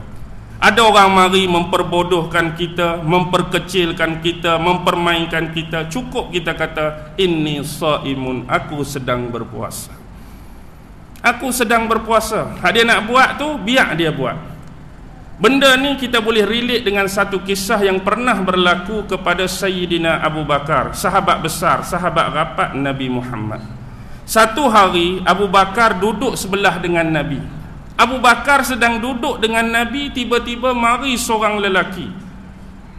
Ada orang mari memperbodohkan kita, memperkecilkan kita, mempermainkan kita, cukup kita kata inni shaimun, aku sedang berpuasa, aku sedang berpuasa. Dia nak buat tu, biar dia buat. Benda ni kita boleh relate dengan satu kisah yang pernah berlaku kepada Sayyidina Abu Bakar, sahabat besar, sahabat rapat Nabi Muhammad. Satu hari Abu Bakar duduk sebelah dengan Nabi. Abu Bakar sedang duduk dengan Nabi, tiba-tiba mari seorang lelaki.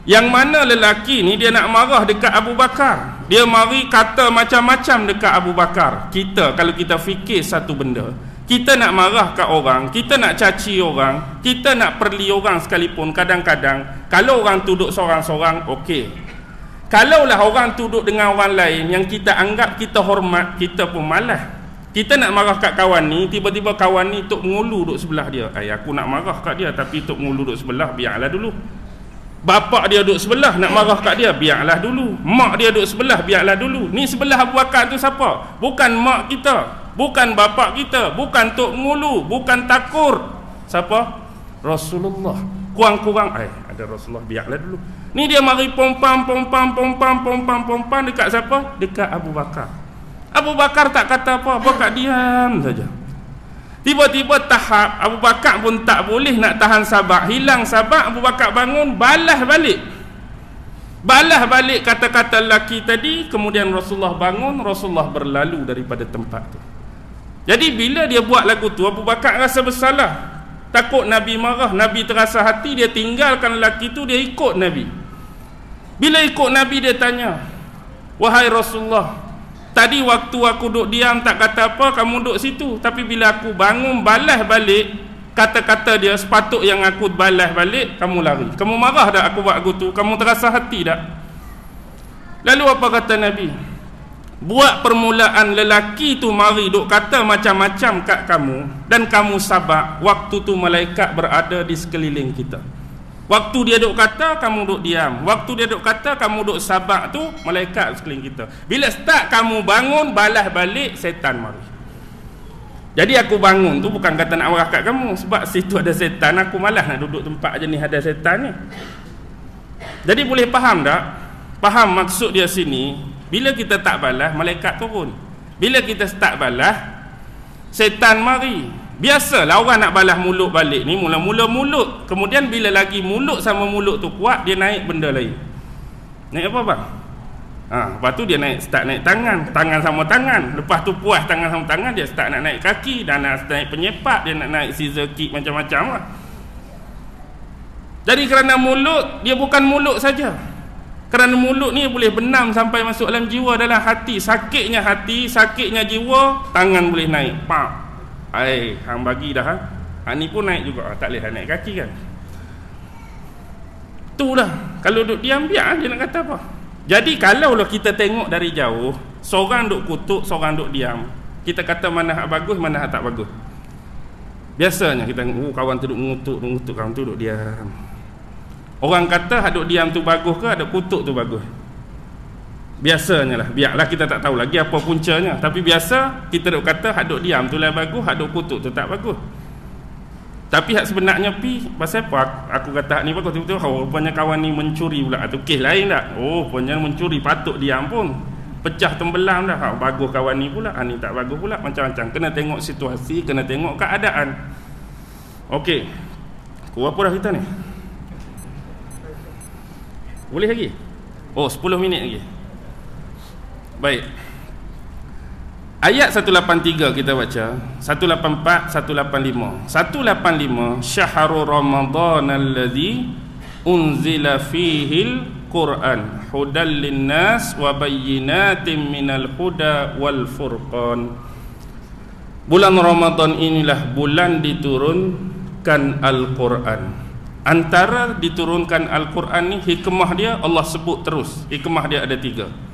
Yang mana lelaki ni dia nak marah dekat Abu Bakar. Dia mari kata macam-macam dekat Abu Bakar. Kita kalau kita fikir satu benda, kita nak marah kat orang, kita nak caci orang, kita nak perli orang sekalipun, kadang-kadang kalau orang duduk seorang-seorang, okey. Kalaulah orang duduk dengan orang lain yang kita anggap kita hormat, kita pun malas. Kita nak marah kat kawan ni, tiba-tiba kawan ni tok mengulu duduk sebelah dia. Aku nak marah kat dia, tapi tok mengulu duduk sebelah, biarlah dulu. Bapak dia duduk sebelah, nak marah kat dia, biarlah dulu. Mak dia duduk sebelah, biarlah dulu. Ni sebelah Abu Bakar tu siapa? Bukan mak kita, bukan bapak kita, bukan tok mengulu, bukan takur. Siapa? Rasulullah. Kurang-kurang ada Rasulullah, biarlah dulu. Ni dia mari pompam dekat siapa? Dekat Abu Bakar. Abu Bakar tak kata apa-apa, kat diam saja. Tiba-tiba tahap Abu Bakar pun tak boleh nak tahan sabar, hilang sabar. Abu Bakar bangun, balas balik kata-kata lelaki tadi. Kemudian Rasulullah bangun, Rasulullah berlalu daripada tempat tu. Jadi bila dia buat lagu tu, Abu Bakar rasa bersalah, takut Nabi marah. Nabi terasa hati, dia tinggalkan lelaki tu, dia ikut Nabi. Bila ikut Nabi, dia tanya, wahai Rasulullah, tadi waktu aku duduk diam tak kata apa, kamu duduk situ. Tapi bila aku bangun balas balik kata-kata dia, sepatut yang aku balas balik, kamu lari. Kamu marah dah aku buat gitu? Kamu terasa hati tak? Lalu apa kata Nabi? Buat permulaan lelaki tu mari duk kata macam-macam kat kamu, dan kamu sabar. Waktu tu malaikat berada di sekeliling kita. Waktu dia duk kata, kamu duk diam. Waktu dia duk kata, kamu duk sabar tu, malaikat sekeliling kita. Bila start kamu bangun, balas balik, setan mari. Jadi aku bangun tu bukan kata nak marah kat kamu, sebab situ ada setan, aku malas nak duduk tempat jenis ada setan ni. Jadi boleh faham tak? Faham maksud dia sini? Bila kita tak balas, malaikat turun. Bila kita start balas, setan mari. Biasalah orang nak balas mulut balik ni, mula-mula mulut. Kemudian bila lagi mulut sama mulut tu kuat, dia naik benda lain. Naik apa bang? Lepas tu dia start naik tangan. Tangan sama tangan. Lepas tu puas tangan sama tangan, dia start nak naik kaki. Dan nak naik penyepat, dia nak naik scissor kick, macam-macam lah. Jadi kerana mulut, dia bukan mulut saja. Kerana mulut ni boleh benam sampai masuk dalam jiwa, dalam hati. Sakitnya hati, sakitnya jiwa, tangan boleh naik. Pak. Hang bagi dah. Ni pun naik juga. Tak boleh naik kaki kan. Itulah. Kalau duduk diam, biar dia nak kata apa. Jadi kalau kita tengok dari jauh, seorang duk kutuk, seorang duk diam, kita kata mana hak bagus, mana hak tak bagus. Biasanya kita kawan tu duk mengutuk, kawan tu duk diam. Orang kata hak duk diam tu bagus ke, ada kutuk tu bagus. Biasanya lah, biarlah kita tak tahu lagi apa puncanya. Tapi biasa kita duk kata hak duk diam tu lah bagus, hak duk kutuk tu tak bagus. Tapi hak sebenarnya pasal apa aku kata hak ni bagus, tiba-tiba rupanya kawan ni mencuri pula. Tu kes lain tak? Rupanya mencuri, patut diam pun. Pecah tembelam dah. Hak bagus kawan ni pula, ni tak bagus pula, macam-macam. Kena tengok situasi, kena tengok keadaan. Okey. Berapa dah kita ni? Boleh lagi? 10 minit lagi. Baik. Ayat 183 kita baca, 184, 185. 185, syahrul ramadhan alladzi unzila fihil Quran hudal linnas wa bayyinatin minal huda wal furqan. Bulan Ramadan inilah bulan diturunkan Al-Quran. Antara diturunkan Al-Quran ni hikmah dia Allah sebut terus. Hikmah dia ada 3.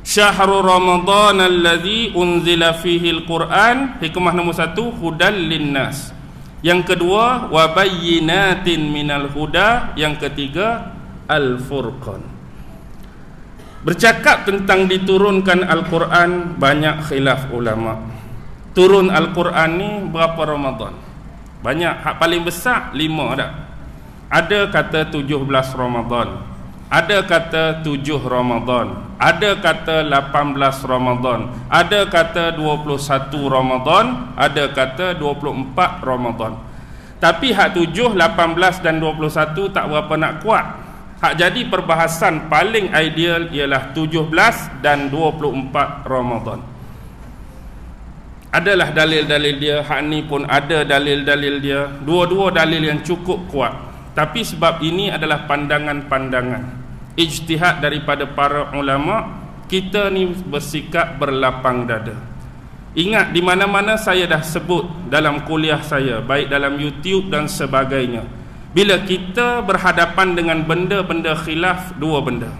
Syahrul Ramadhan alladzi unzila fihi al-Quran, hikmah nombor 1, hudal linnas. Yang kedua, wa bayyinatin minal huda. Yang ketiga, al-furqan. Bercakap tentang diturunkan Al-Quran, banyak khilaf ulama. Turun Al-Quran ni berapa Ramadan? Banyak. Hak paling besar 5 ada. Ada kata 17 Ramadan, ada kata 7 Ramadan, ada kata 18 Ramadan, ada kata 21 Ramadan, ada kata 24 Ramadan. Tapi hak 7, 18 dan 21 tak berapa nak kuat. Hak jadi perbahasan paling ideal ialah 17 dan 24 Ramadan. Adalah dalil-dalil dia, hak ni pun ada dalil-dalil dia. Dua-dua dalil yang cukup kuat. Tapi sebab ini adalah pandangan-pandangan ijtihad daripada para ulama, kita ni bersikap berlapang dada. Ingat, di mana-mana saya dah sebut dalam kuliah saya, baik dalam YouTube dan sebagainya, bila kita berhadapan dengan benda-benda khilaf, 2 benda.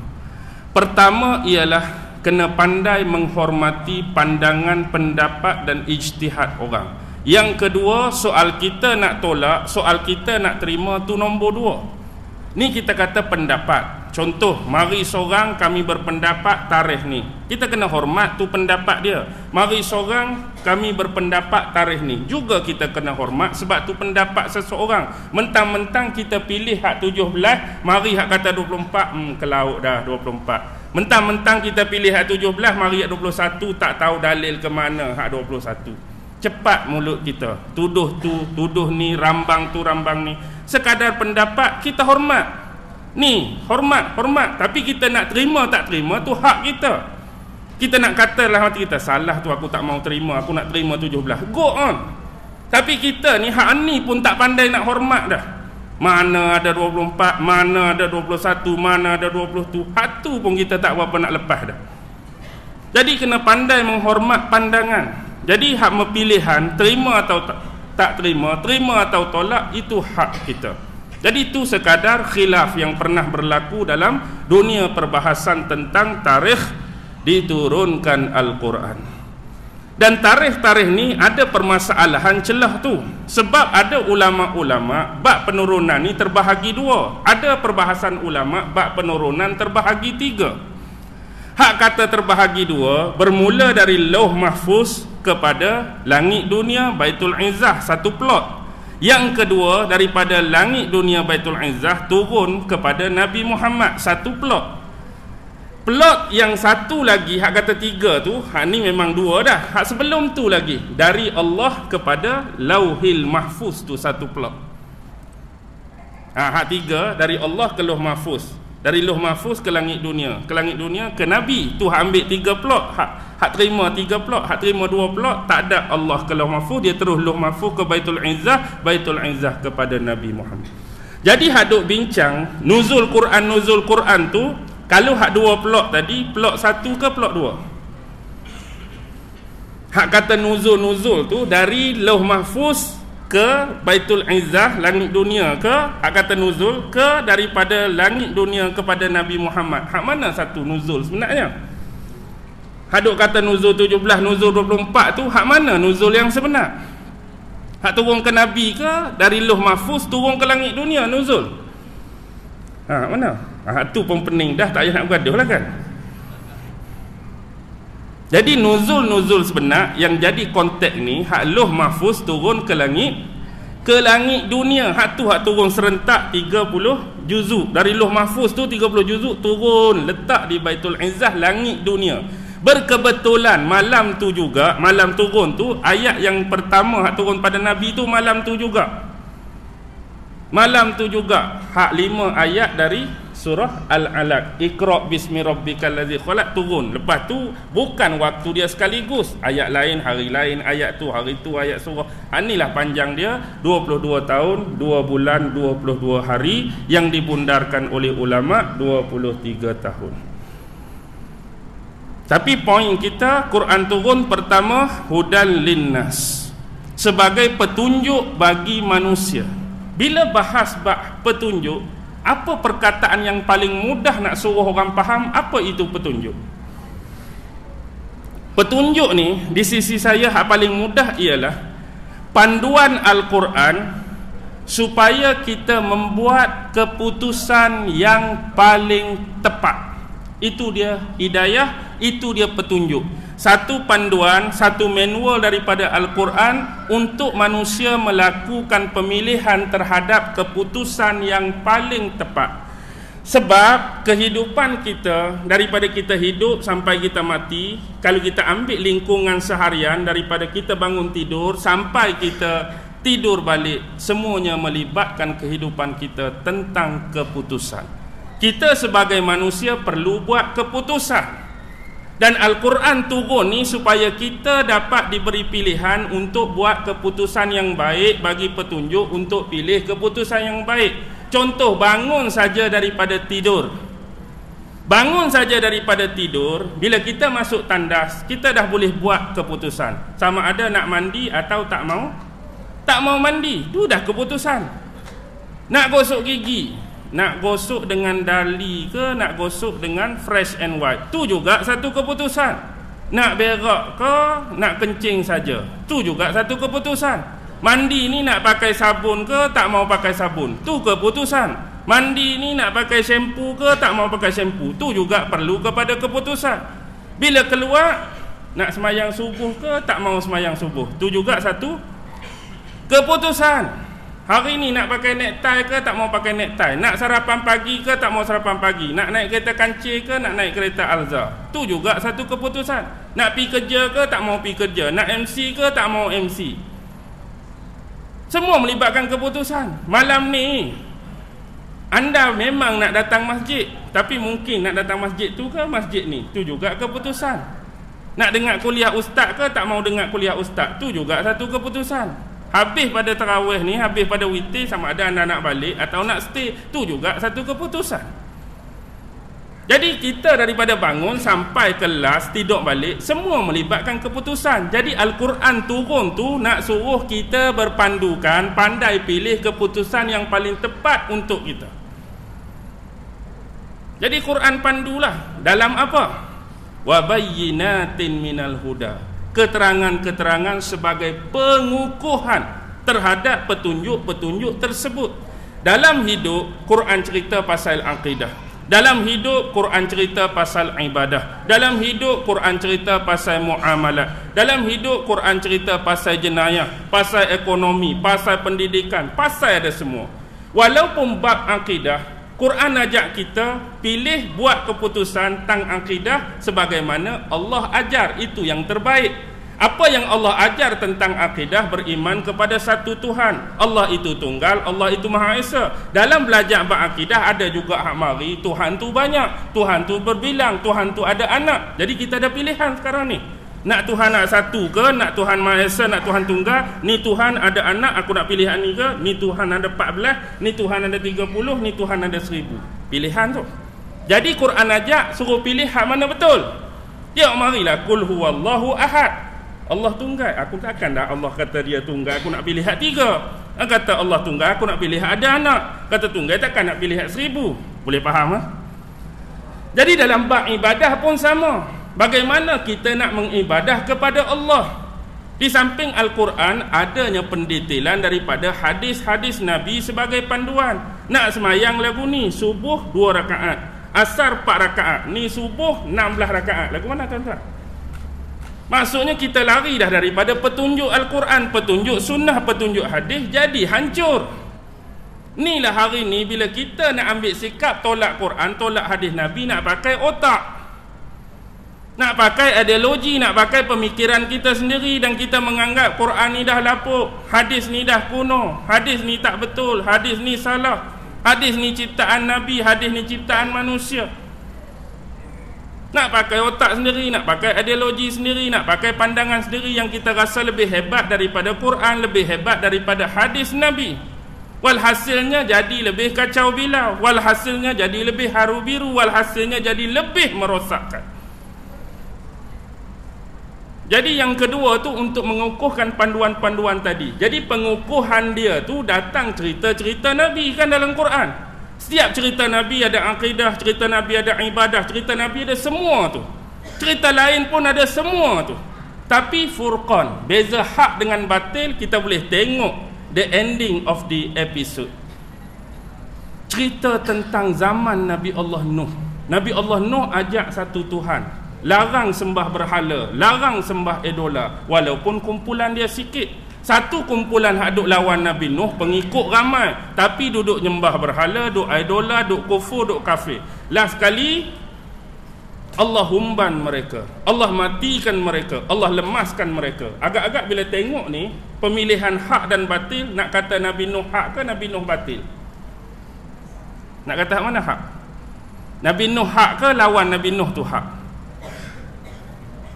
Pertama ialah kena pandai menghormati pandangan, pendapat dan ijtihad orang. Yang kedua, soal kita nak tolak, soal kita nak terima, tu nombor 2. Ni kita kata pendapat. Contoh, mari seorang kami berpendapat tarikh ni, kita kena hormat tu pendapat dia. Mari seorang kami berpendapat tarikh ni, juga kita kena hormat sebab tu pendapat seseorang. Mentang-mentang kita pilih hak 17, mari hak kata 24, ke laut dah 24. Mentang-mentang kita pilih hak 17, mari hak 21, tak tahu dalil ke mana hak 21. Cepat mulut kita, tuduh tu, tuduh ni, rambang tu, rambang ni. Sekadar pendapat, kita hormat. Ni, hormat, tapi kita nak terima tak terima tu hak kita. Kita nak kata dalam hati kita, salah tu aku tak mau terima, aku nak terima 17. Go on. Tapi kita ni, hak ni pun tak pandai nak hormat dah. Mana ada 24, mana ada 21, mana ada 20 tu. Hak tu pun kita tak berapa nak lepas dah. Jadi kena pandai menghormat pandangan. Jadi hak pilihan, terima atau tak terima atau tolak, itu hak kita. Jadi itu sekadar khilaf yang pernah berlaku dalam dunia perbahasan tentang tarikh diturunkan Al-Quran. Dan tarikh-tarikh ni ada permasalahan celah tu. Sebab ada ulama-ulama bab penurunan ni terbahagi 2. Ada perbahasan ulama bab penurunan terbahagi 3. Hak kata terbahagi 2 bermula dari Lauh Mahfuz kepada langit dunia Baitul Izzah, satu plot. Yang kedua, daripada langit dunia Baitul Izzah turun kepada Nabi Muhammad, satu plot. Plot yang satu lagi, hak kata 3 tu, hak ni memang 2 dah. Hak sebelum tu lagi, dari Allah kepada Lauhil Mahfuz tu, satu plot. Hak 3 dari Allah ke Lauh Mahfuz, dari Lauh Mahfuz ke langit dunia, ke langit dunia ke Nabi tu, hak ambil 3 plot. Hak terima 3 plot, hak terima 2 plot, tak ada Allah ke Lauh Mahfuz, dia terus Lauh Mahfuz ke Baitul Izzah, Baitul Izzah kepada Nabi Muhammad. Jadi hak duk bincang nuzul Quran tu, kalau hak 2 plot tadi, plot 1 ke plot 2? Hak kata nuzul tu dari Lauh Mahfuz ke Baitul Izzah, langit dunia ke, hak kata nuzul ke daripada langit dunia kepada Nabi Muhammad. Hak mana satu nuzul sebenarnya? Haduk kata nuzul 17, nuzul 24 tu, hak mana nuzul yang sebenar? Hak turun ke Nabi ke, dari Lauh Mahfuz turun ke langit dunia nuzul? Mana? Hak tu pun pening dah, tak payah nak bergaduh lah kan. Jadi nuzul sebenar yang jadi konteks ni, hak Lauh Mahfuz turun ke langit dunia. Hak tu hak turun serentak 30 juzuk. Dari Lauh Mahfuz tu 30 juzuk turun letak di Baitul Izzah, langit dunia. Berkebetulan malam tu juga, malam turun tu, ayat yang pertama hak turun pada Nabi tu malam tu juga. Malam tu juga hak 5 ayat dari surah Al-Alaq, Iqra bismi rabbikal ladzi khalaq turun. Lepas tu bukan waktu dia sekaligus, ayat lain hari lain, ayat tu hari tu, ayat surah. Inilah panjang dia, 22 tahun 2 bulan 22 hari, yang dibundarkan oleh ulama 23 tahun. Tapi poin kita, Quran turun pertama hudan linnas, sebagai petunjuk bagi manusia. Bila bahas petunjuk, apa perkataan yang paling mudah nak suruh orang faham? Apa itu petunjuk? Petunjuk ni di sisi saya yang paling mudah ialah panduan Al-Quran supaya kita membuat keputusan yang paling tepat. Itu dia hidayah, itu dia petunjuk. Satu panduan, satu manual daripada Al-Quran untuk manusia melakukan pemilihan terhadap keputusan yang paling tepat. Sebab kehidupan kita, daripada kita hidup sampai kita mati, kalau kita ambil lingkungan seharian, daripada kita bangun tidur sampai kita tidur balik, semuanya melibatkan kehidupan kita tentang keputusan. Kita sebagai manusia perlu buat keputusan. Dan Al-Quran turun ni supaya kita dapat diberi pilihan untuk buat keputusan yang baik, bagi petunjuk untuk pilih keputusan yang baik. Contoh, bangun saja daripada tidur. Bangun saja daripada tidur, bila kita masuk tandas, kita dah boleh buat keputusan. Sama ada nak mandi atau tak mau. Tak mau mandi, tu dah keputusan. Nak gosok gigi, nak gosok dengan dali ke, nak gosok dengan fresh and white, tu juga satu keputusan. Nak berak ke, nak kencing saja, tu juga satu keputusan. Mandi ni nak pakai sabun ke, tak mau pakai sabun, tu keputusan. Mandi ni nak pakai shampoo ke, tak mau pakai shampoo, tu juga perlu kepada keputusan. Bila keluar, nak semayang subuh ke, tak mau semayang subuh, tu juga satu keputusan. Hari ni nak pakai necktie ke, tak mau pakai necktie. Nak sarapan pagi ke, tak mau sarapan pagi. Nak naik kereta kancil ke, nak naik kereta Alza, tu juga satu keputusan. Nak pergi kerja ke, tak mau pergi kerja. Nak MC ke, tak mau MC. Semua melibatkan keputusan. Malam ni anda memang nak datang masjid, tapi mungkin nak datang masjid tu ke masjid ni, tu juga keputusan. Nak dengar kuliah ustaz ke, tak mau dengar kuliah ustaz, tu juga satu keputusan. Habis pada tarawih ni, habis pada witir, sama ada anda nak balik atau nak stay, tu juga satu keputusan. Jadi kita daripada bangun sampai kelas, tidur balik, semua melibatkan keputusan. Jadi Al-Quran turun tu nak suruh kita berpandukan, pandai pilih keputusan yang paling tepat untuk kita. Jadi Quran pandulah dalam apa? Wa bayyinatin minal huda, keterangan-keterangan sebagai pengukuhan terhadap petunjuk-petunjuk tersebut. Dalam hidup, Quran cerita pasal akidah. Dalam hidup, Quran cerita pasal ibadah. Dalam hidup, Quran cerita pasal muamalat. Dalam hidup, Quran cerita pasal jenayah, pasal ekonomi, pasal pendidikan, pasal ada semua. Walaupun bab akidah, Quran ajak kita pilih buat keputusan tentang akidah sebagaimana Allah ajar, itu yang terbaik. Apa yang Allah ajar tentang akidah? Beriman kepada satu Tuhan. Allah itu tunggal, Allah itu Maha Esa. Dalam belajar berakidah ada juga hak mari Tuhan tu banyak, Tuhan tu berbilang, Tuhan tu ada anak. Jadi kita ada pilihan sekarang ni. Nak Tuhan nak satu ke, nak Tuhan Maha Esa, nak Tuhan tunggal, ni Tuhan ada anak, aku nak pilih ni ke, ni Tuhan ada 14, ni Tuhan ada 30, ni Tuhan ada 1000. Pilihan tu. Jadi Quran ajak suruh pilih hak mana betul. Ya, marilah kul huwallahu ahad. Allah tunggal, aku takkan dah Allah kata dia tunggal, aku nak pilih hak 3. Kata Allah tunggal, aku nak pilih hak ada anak. Kata tunggal, takkan nak pilih hak 1000. Boleh faham? Jadi dalam bab ibadah pun sama. Bagaimana kita nak mengibadah kepada Allah? Di samping Al-Quran, adanya pendetailan daripada hadis-hadis Nabi sebagai panduan. Nak semayang lagu ni, subuh 2 rakaat, asar 4 rakaat, ni subuh 16 rakaat. Lagu mana tuan-tuan? Maksudnya kita lari dah daripada petunjuk Al-Quran, petunjuk sunnah, petunjuk hadis, jadi hancur. Inilah hari ni bila kita nak ambil sikap tolak Quran, tolak hadis Nabi, nak pakai otak, nak pakai ideologi, nak pakai pemikiran kita sendiri, dan kita menganggap Quran ni dah lapuk, hadis ni dah kuno, hadis ni tak betul, hadis ni salah. Hadis ni ciptaan Nabi, hadis ni ciptaan manusia. Nak pakai otak sendiri, nak pakai ideologi sendiri, nak pakai pandangan sendiri yang kita rasa lebih hebat daripada Quran, lebih hebat daripada hadis Nabi. Walhasilnya jadi lebih kacau bilau, walhasilnya jadi lebih haru biru, walhasilnya jadi lebih merosakkan. Jadi yang kedua tu untuk mengukuhkan panduan-panduan tadi. Jadi pengukuhan dia tu datang cerita-cerita Nabi kan dalam Quran. Setiap cerita Nabi ada akidah, cerita Nabi ada ibadah, cerita Nabi ada semua tu. Cerita lain pun ada semua tu. Tapi furqan, beza hak dengan batil, kita boleh tengok the ending of the episode. Cerita tentang zaman Nabi Allah Nuh. Nabi Allah Nuh ajak satu Tuhan, larang sembah berhala, larang sembah idola, walaupun kumpulan dia sikit. Satu kumpulan hak duk lawan Nabi Nuh, pengikut ramai, tapi duduk nyembah berhala, duk idola, duk kufur, duk kafir. Last kali Allah humban mereka, Allah matikan mereka, Allah lemaskan mereka. Agak-agak bila tengok ni pemilihan hak dan batil, nak kata Nabi Nuh hak ke Nabi Nuh batil? Nak kata hak mana hak? Nabi Nuh hak ke lawan Nabi Nuh tu hak?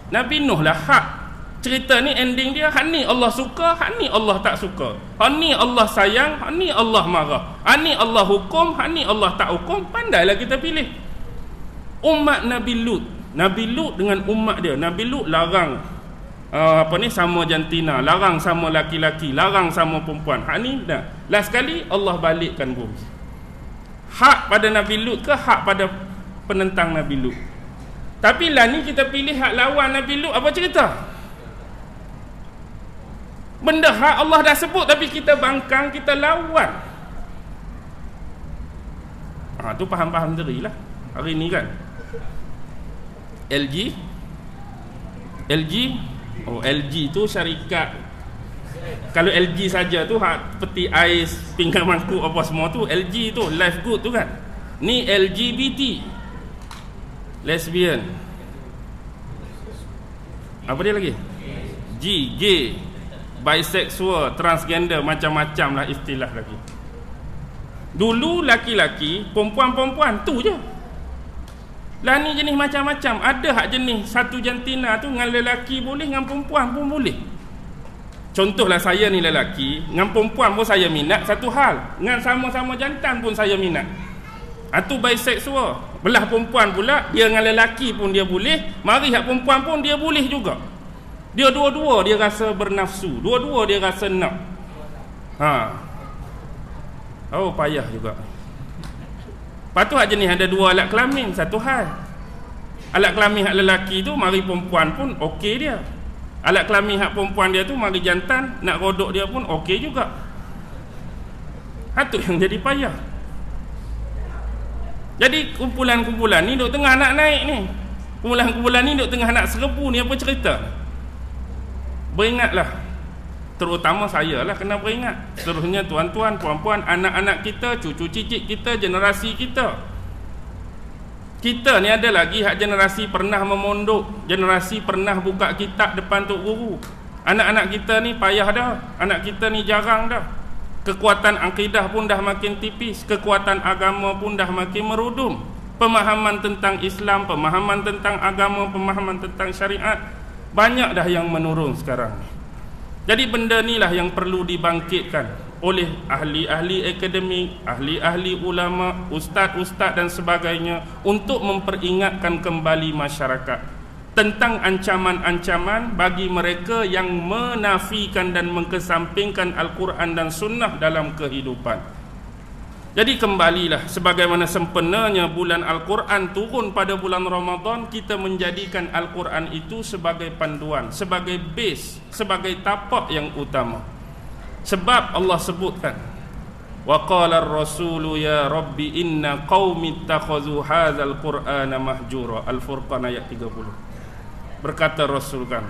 Nabi Nuh lah hak. Cerita ni ending dia, hak ni Allah suka, hak ni Allah tak suka. Hak ni Allah sayang, hak ni Allah marah. Hak ni Allah hukum, hak ni Allah tak hukum. Pandailah kita pilih. Umat Nabi Lut, Nabi Lut dengan umat dia, Nabi Lut larang sama jantina, larang sama laki-laki, larang sama perempuan. Hak ni dah. Last sekali Allah balikkan bumi. Hak pada Nabi Lut ke hak pada penentang Nabi Lut? Tapi lah ni kita pilih hak lawan Nabi Lut, apa cerita? Benda hak Allah dah sebut tapi kita bangkang, kita lawan. Tu faham-faham dirilah hari ni kan. LG LG tu syarikat. Kalau LG saja tu peti ais, pinggan mangkuk apa semua tu LG tu, life good tu kan. Ni LGBT, lesbian, apa dia lagi? Gay, bisexual, transgender, macam-macam lah istilah lagi. Dulu laki-laki, perempuan-perempuan tu je. Lah ni jenis macam-macam. Ada hak jenis satu jantina tu dengan lelaki boleh, dengan perempuan pun boleh. Contohlah saya ni lelaki, dengan perempuan pun saya minat satu hal, dengan sama-sama jantan pun saya minat. Itu bisexual. Belah perempuan pula, dia dengan lelaki pun dia boleh, mari hak perempuan pun dia boleh juga. Dia dua-dua dia rasa bernafsu, dua-dua dia rasa nak. Payah juga. Lepas tu hak jenis ada dua alat kelamin, satu hal. Alat kelamin hak lelaki tu mari perempuan pun okey dia. Alat kelamin hak perempuan dia tu mari jantan nak rodok dia pun okey juga. Tu yang jadi payah. Jadi kumpulan-kumpulan ni duk tengah nak naik ni. Kumpulan-kumpulan ni duk tengah nak serbu ni, apa cerita? Beringatlah. Terutama saya lah kena beringat. Seterusnya tuan-tuan, puan-puan, anak-anak kita, cucu cicit kita, generasi kita. Kita ni ada lagi hak generasi pernah memondok, generasi pernah buka kitab depan tok guru. Anak-anak kita ni payah dah. Anak kita ni jarang dah. Kekuatan akidah pun dah makin tipis, kekuatan agama pun dah makin merudum. Pemahaman tentang Islam, pemahaman tentang agama, pemahaman tentang syariat banyak dah yang menurun sekarang ni. Jadi benda inilah yang perlu dibangkitkan oleh ahli-ahli akademik, ahli-ahli ulama, ustaz-ustaz dan sebagainya untuk memperingatkan kembali masyarakat tentang ancaman-ancaman bagi mereka yang menafikan dan mengkesampingkan Al-Quran dan Sunnah dalam kehidupan. Jadi kembalilah, sebagaimana sempurnanya bulan Al-Quran turun pada bulan Ramadan, kita menjadikan Al-Quran itu sebagai panduan, sebagai base, sebagai tapak yang utama. Sebab Allah sebutkan, wa qala ar-rasulu ya rabbi inna qaumi ittakhadhu hadzal qur'ana mahjura. Al-Furqan ayat 30. Berkata Rasul kan,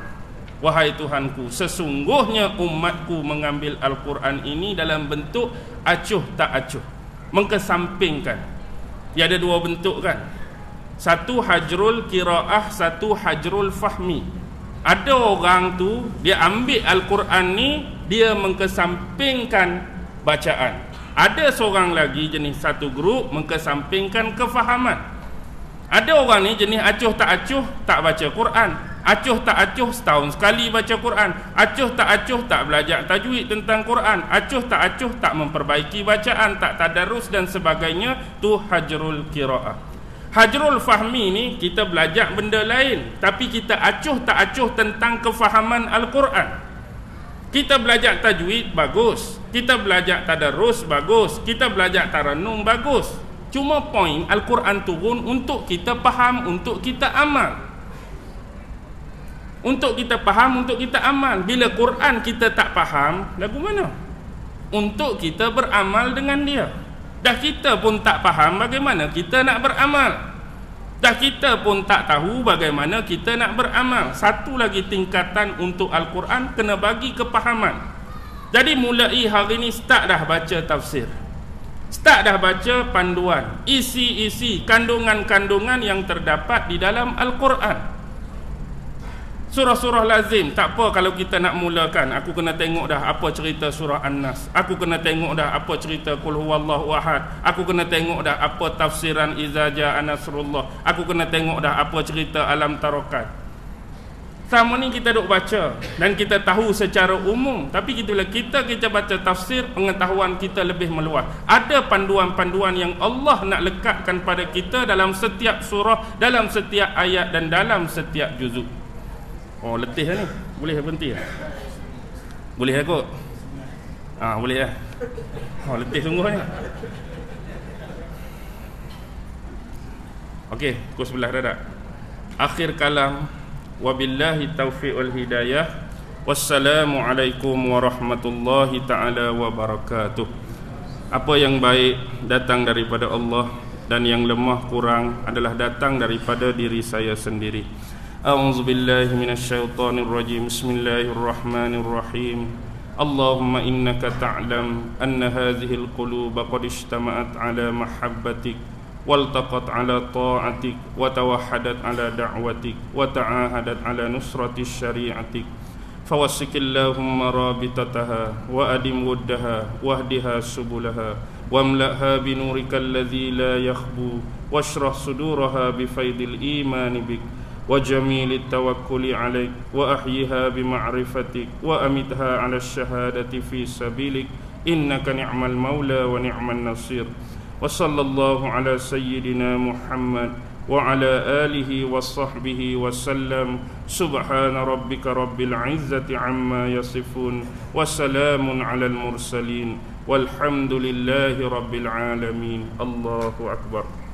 wahai Tuhanku, sesungguhnya umatku mengambil Al-Quran ini dalam bentuk acuh tak acuh, mengkesampingkan. Dia ada dua bentuk kan, satu hajrul qiraah, satu hajrul fahmi. Ada orang tu dia ambil Al-Quran ni, dia mengkesampingkan bacaan, Ada seorang lagi jenis satu grup mengesampingkan kefahaman. Ada orang ni jenis acuh tak baca Quran. Acuh tak acuh setahun sekali baca Quran. Acuh tak belajar tajwid tentang Quran. Acuh tak memperbaiki bacaan, tak tadarus dan sebagainya. Tu hajrul qiraah. Hajrul fahmi ni kita belajar benda lain, tapi kita acuh tak acuh tentang kefahaman Al-Quran. Kita belajar tajwid bagus, kita belajar tadarus bagus, kita belajar taranum bagus. Cuma poin Al-Quran turun untuk kita faham, untuk kita amal. Untuk kita faham, untuk kita amal. Bila Quran kita tak faham, lagu mana? Untuk kita beramal dengan dia. Dah kita pun tak faham bagaimana kita nak beramal. Dah kita pun tak tahu bagaimana kita nak beramal. Satu lagi tingkatan untuk Al-Quran, kena bagi kepahaman. Jadi mulai hari ni start dah baca tafsir. Start dah baca panduan, isi-isi, kandungan-kandungan yang terdapat di dalam Al-Quran. Surah-surah lazim, tak apa kalau kita nak mulakan, aku kena tengok dah apa cerita surah An-Nas. Aku kena tengok dah apa cerita Qul Huwallahu Ahad. Aku kena tengok dah apa tafsiran Iza Ja'a Nasrullah. Aku kena tengok dah apa cerita Alam Tarokat. Sama ni kita duk baca dan kita tahu secara umum, tapi bila kita baca tafsir, pengetahuan kita lebih meluas. Ada panduan-panduan yang Allah nak lekatkan pada kita dalam setiap surah, dalam setiap ayat dan dalam setiap juzuk. Oh, letih lah ni. Boleh berhenti lah? Boleh lah kot? Boleh lah. Oh, letih sungguh ni. Okey, pukul 11 dah tak? Akhir kalam. Wabillahi taufiq wal hidayah. Wassalamualaikum warahmatullahi ta'ala wabarakatuh. Apa yang baik datang daripada Allah, dan yang lemah kurang adalah datang daripada diri saya sendiri. A'udzu billahi minasyaitonir rajim. Bismillahirrahmanirrahim. Allahumma innaka ta'lam anna hadhihi al-quluba qad ijtama'at 'ala mahabbatik waltaqat 'ala ta'atik wa tawahhadat 'ala da'watik wa ta'ahadat 'ala nusrati syari'atik. Fawassikillahumma rabitataha wa adim wuddaha wahdiha subulaha wamla'ha binurikal ladzi la yakhbu washrah suduraha bifaidil imani bik وجميل التوكل عليك وأحيها بمعرفتك وأمتها على الشهادة في سبيلك إنك نعم المولى ونعم النصير. وصلى الله على سيدنا محمد وعلى آله وصحبه وسلم. سبحان ربك رب العزة عما يصفون وسلام على المرسلين والحمد لله رب العالمين. الله أكبر.